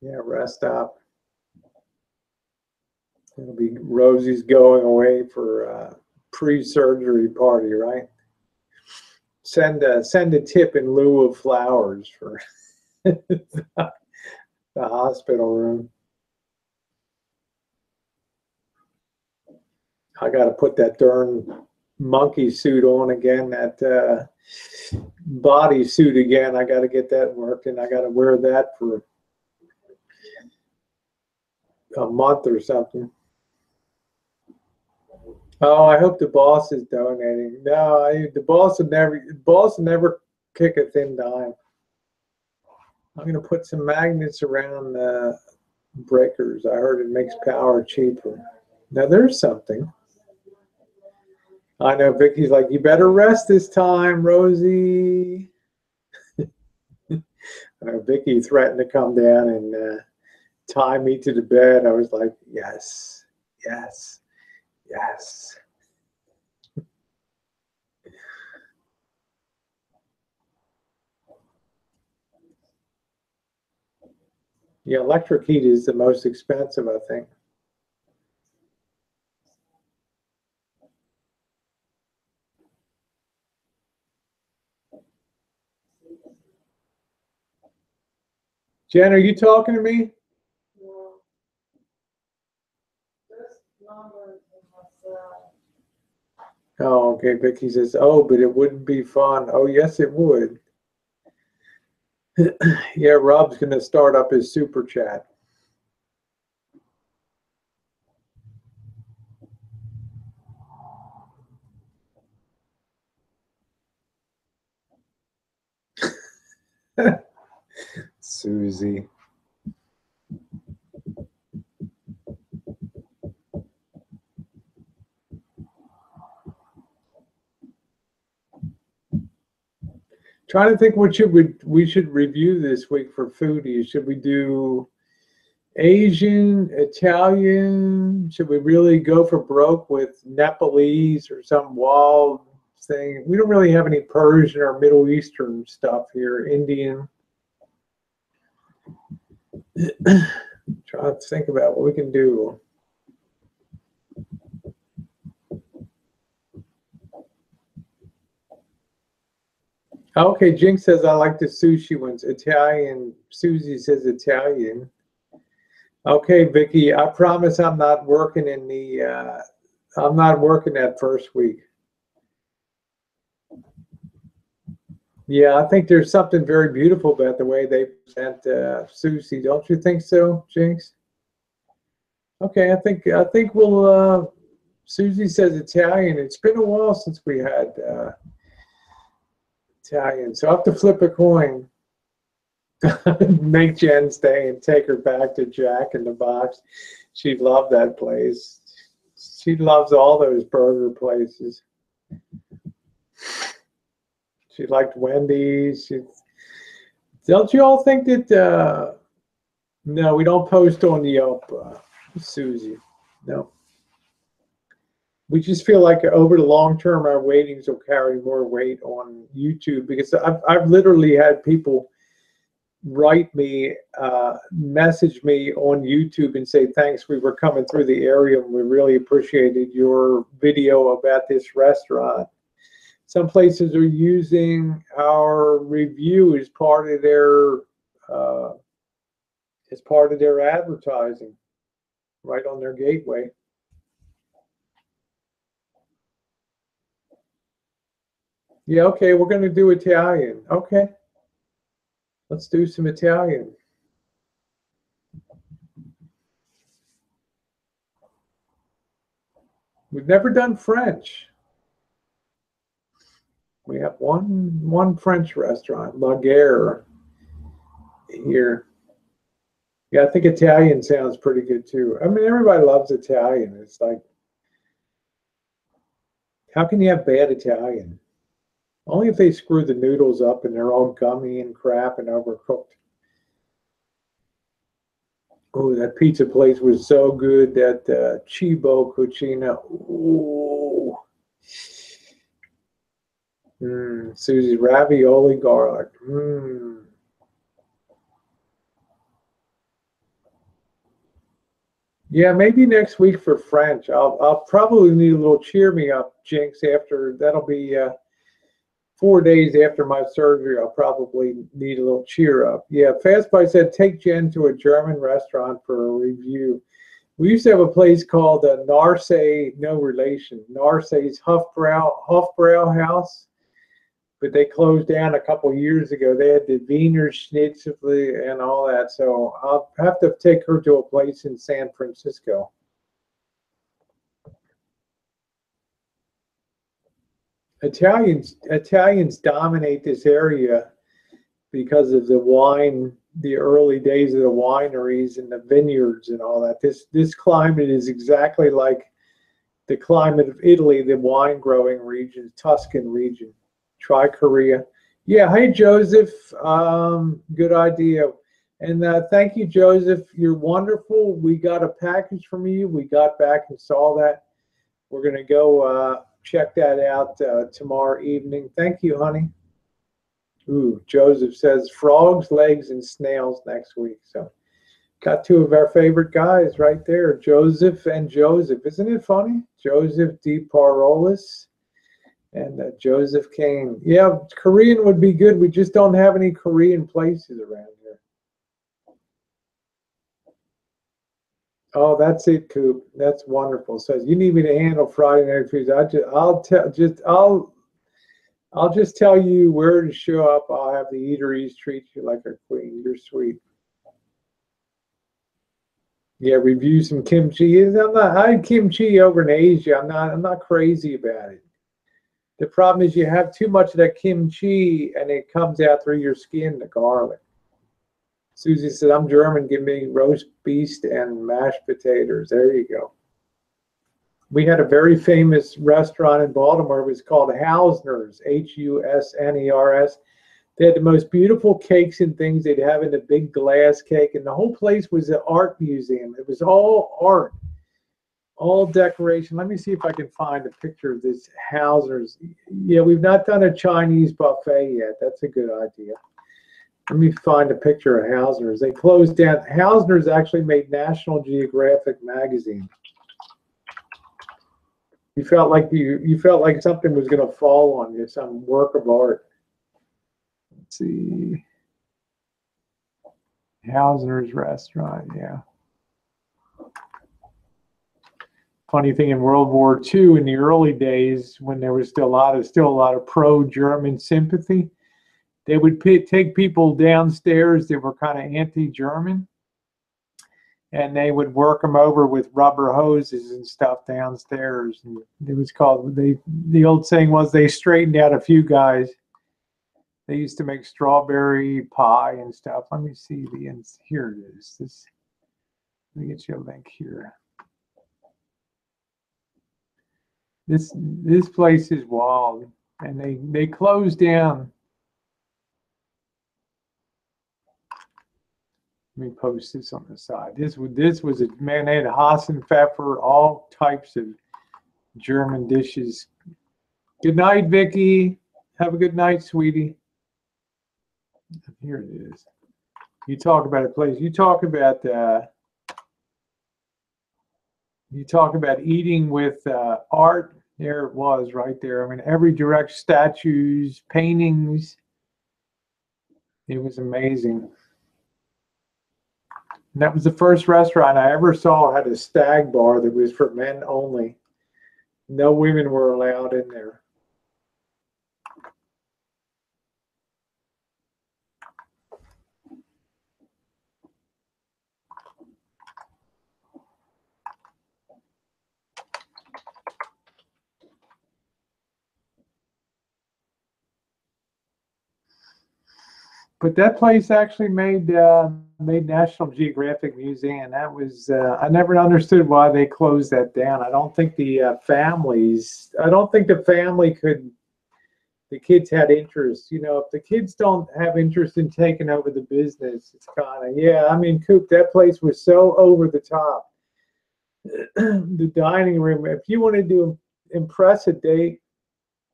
Yeah, rest up. It'll be Rosie's going away for a pre-surgery party, right? Send a tip in lieu of flowers for the hospital room. I got to put that darn monkey suit on again, that body suit again. I got to get that working. I got to wear that for a month or something. Oh, I hope the boss is donating. No, the boss would never kick a thin dime. I'm going to put some magnets around the breakers. I heard it makes power cheaper. Now there's something. I know Vicky's like, you better rest this time, Rosie. I know Vicky threatened to come down and tie me to the bed. I was like, yes, yes, yes. Yeah, electric heat is the most expensive, I think. Jen, are you talking to me? No. Just numbers in myself. Oh, okay. Vicky says, oh, but it wouldn't be fun. Oh, yes, it would. Yeah, Rob's going to start up his super chat. Susie. Trying to think what we should review this week for foodies. Should we do Asian, Italian? Should we really go for broke with Nepalese or some wild thing? We don't really have any Persian or Middle Eastern stuff here. Indian. Trying to think about what we can do. Okay, Jinx says I like the sushi ones. Italian. Susie says Italian. Okay, Vicky, I promise I'm not working in the. I'm not working that first week. Yeah, I think there's something very beautiful about the way they present sushi. Don't you think so, Jinx? Okay, I think we'll. Susie says Italian. It's been a while since we had Italian, so I have to flip a coin. Make Jen stay and take her back to Jack in the Box. She'd love that place. She loves all those burger places. She liked Wendy's. Don't you all think that? No, we don't post on Yelp, Susie. No. We just feel like over the long term, our ratings will carry more weight on YouTube, because I've literally had people write me, message me on YouTube and say, thanks, we were coming through the area and we really appreciated your video about this restaurant. Some places are using our review as part of their advertising, right on their gateway. Yeah, okay, we're going to do Italian. Okay. Let's do some Italian. We've never done French. We have one French restaurant, La Guerre, here. Yeah, I think Italian sounds pretty good too. I mean, everybody loves Italian. It's like, how can you have bad Italian? Only if they screw the noodles up and they're all gummy and crap and overcooked. Oh, that pizza place was so good. That Cibo Cucina. Ooh. Susie, ravioli garlic. Yeah, maybe next week for French. I'll probably need a little cheer me up, Jinx. After that'll be 4 days after my surgery. I'll probably need a little cheer up. Yeah, Fastbite said take Jen to a German restaurant for a review. We used to have a place called Narsay, no relation, Narsay's Hofbrau House, but they closed down a couple years ago. They had the Wiener Schnitzel and all that, so I'll have to take her to a place in San Francisco. Italians dominate this area because of the wine, the early days of the wineries and the vineyards and all that. This climate is exactly like the climate of Italy, the wine growing region, Tuscan region. Try Korea. Yeah, hey Joseph, good idea. And thank you, Joseph. You're wonderful. We got a package from you. We got back and saw that. We're gonna go check that out tomorrow evening. Thank you, honey. Ooh, Joseph says frogs, legs, and snails next week. So got two of our favorite guys right there, Joseph and Joseph. Isn't it funny? Joseph DeParolis and Joseph Kane. Yeah, Korean would be good. We just don't have any Korean places around here. Oh, that's it, Coop. That's wonderful. Says you need me to handle Friday night foods. I'll just tell you where to show up. I'll have the eateries treat you like a queen. You're sweet. Yeah, review some kimchi. I had kimchi over in Asia. I'm not crazy about it. The problem is you have too much of that kimchi and it comes out through your skin, the garlic. Susie said, I'm German. Give me roast beef and mashed potatoes. There you go. We had a very famous restaurant in Baltimore. It was called Hausner's, Husners. They had the most beautiful cakes and things. They'd have in a big glass cake. And the whole place was an art museum. It was all art, all decoration. Let me see if I can find a picture of this Hausner's. Yeah, we've not done a Chinese buffet yet. That's a good idea. Let me find a picture of Hausner's. They closed down. Hausner's actually made National Geographic magazine. You felt like something was going to fall on you, some work of art. Let's see. Hausner's restaurant, yeah. Funny thing, in World War II, in the early days, when there was still a lot of pro-German sympathy, they would take people downstairs that were kind of anti-German, and they would work them over with rubber hoses and stuff downstairs. And it was called, the old saying was they straightened out a few guys. They used to make strawberry pie and stuff. Let me see here it is. Let me get you a link here. This place is wild, and they closed down. Let me post this on the side. This was a man. They had Hassenpfeffer, all types of German dishes. Good night, Vicky. Have a good night, sweetie. Here it is. You talk about a place. You talk about eating with art. There it was, right there. I mean, every direct statues, paintings. It was amazing. And that was the first restaurant I ever saw had a stag bar that was for men only. No women were allowed in there. But that place actually made National Geographic Museum. That was I never understood why they closed that down. I don't think the families. I don't think the family could. The kids had interest. You know, if the kids don't have interest in taking over the business, it's kind of, yeah. I mean, Coop, that place was so over the top. The dining room. If you wanted to impress a date,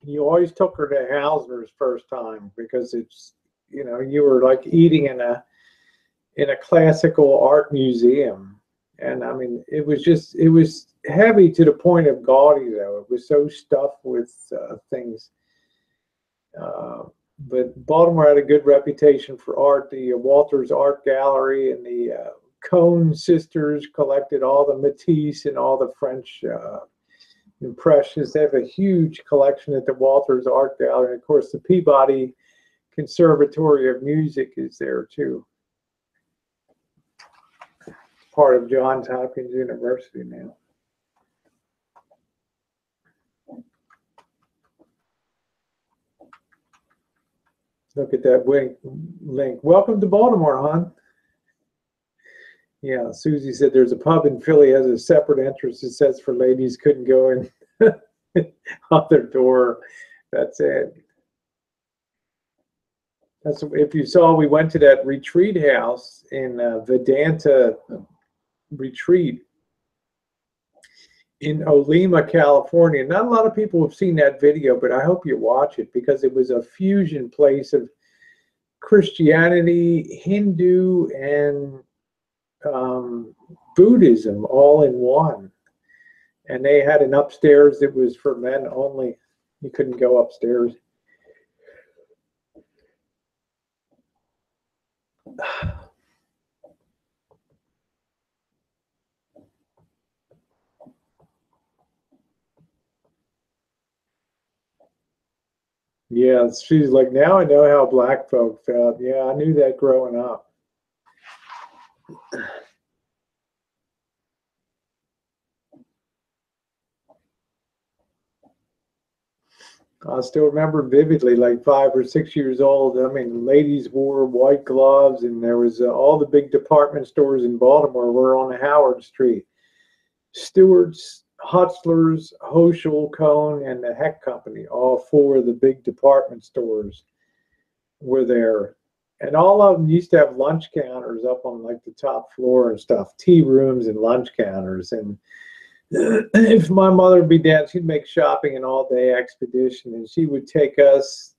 you always took her to Hausner's first time because it's. You know, you were like eating in a classical art museum, And I mean, it was heavy to the point of gaudy, though. It was so stuffed with things. Uh, but Baltimore had a good reputation for art. The Walters Art Gallery and the Cohn sisters collected all the Matisse and all the French Impressionists. They have a huge collection at the Walters Art Gallery. And of course, the Peabody Conservatory of Music is there too. Part of Johns Hopkins University now. Look at that link. Welcome to Baltimore, hon. Yeah, Susie said there's a pub in Philly has a separate entrance. It says for ladies couldn't go in out their door. That's it. That's if you saw. We went to that retreat house in Vedanta Retreat in Olema, California. Not a lot of people have seen that video, but I hope you watch it because it was a fusion place of Christianity, Hindu, and Buddhism all in one. And they had an upstairs that was for men only. You couldn't go upstairs. Yeah, she's like, now I know how black folk felt. Yeah, I knew that growing up. I still remember vividly, like 5 or 6 years old. I mean, ladies wore white gloves, and there was all the big department stores in Baltimore were on Howard Street. Stewart's, Hutzler's, Hochul, Cohn, and the Heck Company, all four of the big department stores were there. And all of them used to have lunch counters up on like the top floor and stuff, tea rooms and lunch counters. And if my mother would be down, she'd make shopping an all-day expedition, and she would take us,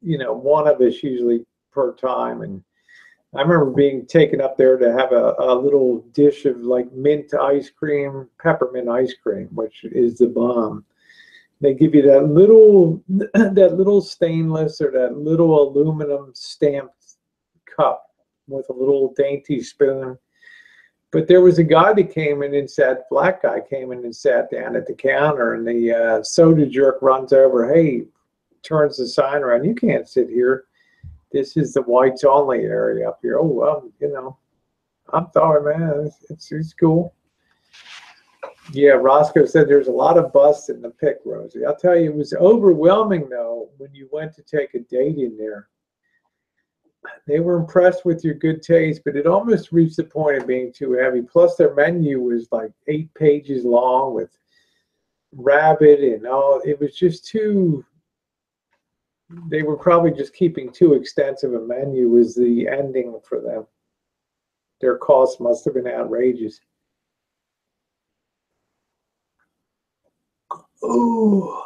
one of us usually per time. And I remember being taken up there to have a little dish of like mint ice cream, peppermint ice cream, which is the bomb. They give you that little stainless or that little aluminum stamped cup with a little dainty spoon. But there was a guy that came in and sat, black guy came in and sat down at the counter, and the soda jerk runs over, hey, turns the sign around, you can't sit here. This is the whites only area up here. Oh, well, I'm sorry, man. It's cool. Yeah, Roscoe said there's a lot of busts in the pic, Rosie. I'll tell you, it was overwhelming, though, when you went to take a date in there. They were impressed with your good taste, but it almost reached the point of being too heavy. Plus, their menu was like 8 pages long with rabbit and all. It was just too. They were probably just keeping too extensive a menu was the ending for them. Their costs must have been outrageous. Oh.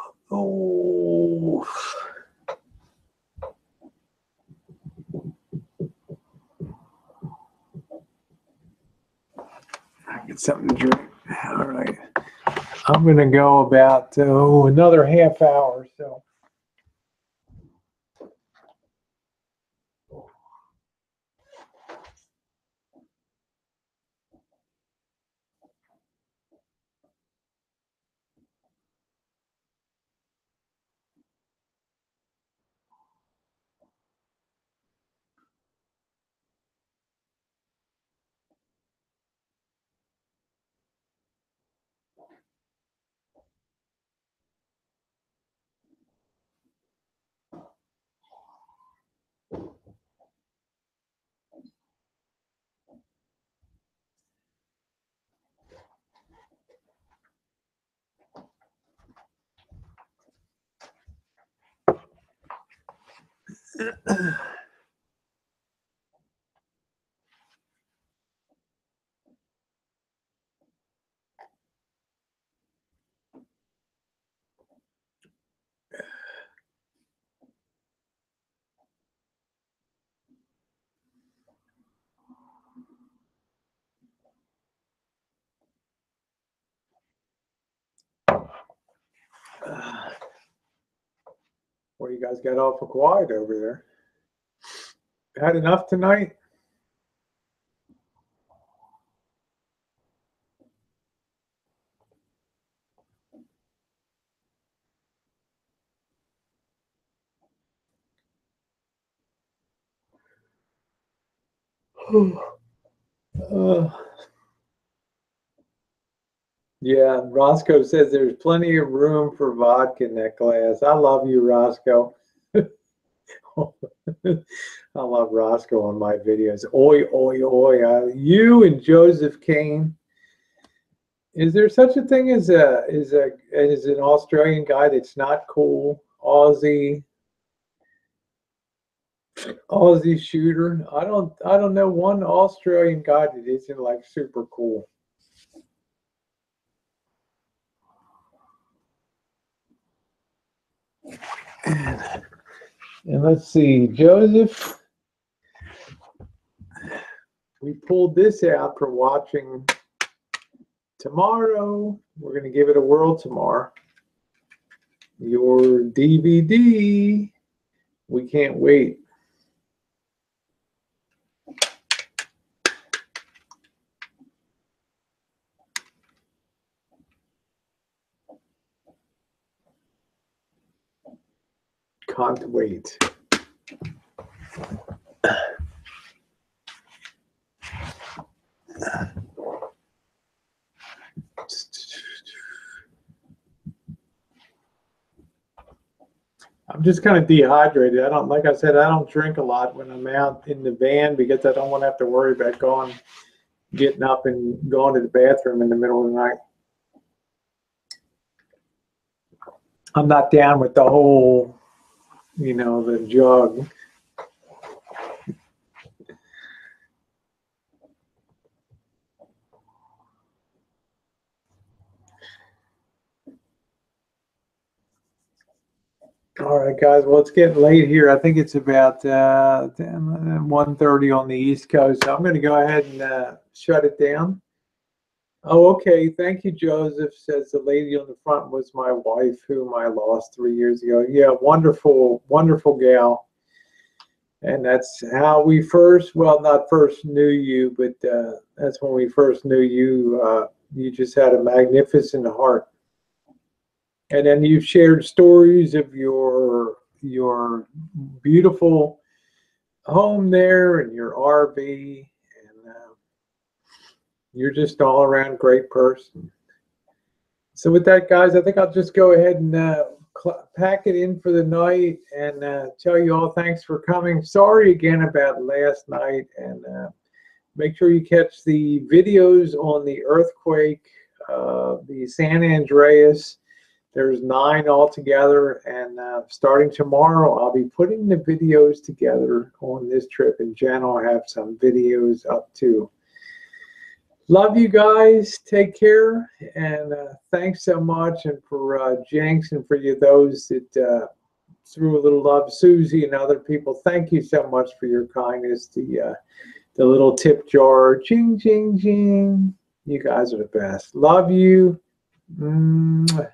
I get something to drink. All right. I'm going to go about another half hour. So. you guys got awful quiet over there. Had enough tonight? Yeah, Roscoe says there's plenty of room for vodka in that glass. I love you, Roscoe. I love Roscoe on my videos. Oi, oi, oi. You and Joseph Kane. Is there such a thing as an Australian guy that's not cool? Aussie shooter. I don't know one Australian guy that isn't like super cool. And let's see, Joseph, we pulled this out for watching tomorrow. We're going to give it a whirl tomorrow. Your DVD. We can't wait. Can't wait. I'm just kind of dehydrated. Like I said, I don't drink a lot when I'm out in the van because I don't want to have to worry about getting up and going to the bathroom in the middle of the night. I'm not down with the whole, the jug. All right, guys. Well, it's getting late here. I think it's about 1:30 on the East Coast. So I'm going to go ahead and shut it down. Oh, okay. Thank you, Joseph. Says the lady on the front was my wife, whom I lost 3 years ago. Yeah, wonderful, wonderful gal. And that's how we not first knew you, but that's when we first knew you. You just had a magnificent heart. And then you've shared stories of your beautiful home there and your RV, and you're just all around great person. So with that, guys, I think I'll just go ahead and pack it in for the night and tell you all thanks for coming. Sorry again about last night, and make sure you catch the videos on the earthquake, the San Andreas. There's 9 altogether, and starting tomorrow, I'll be putting the videos together on this trip, and Jen will have some videos up too. Love you guys. Take care, and thanks so much. And for Jenks and for those that threw a little love, Susie and other people, thank you so much for your kindness. The little tip jar, ching, ching, ching. You guys are the best. Love you. Mwah.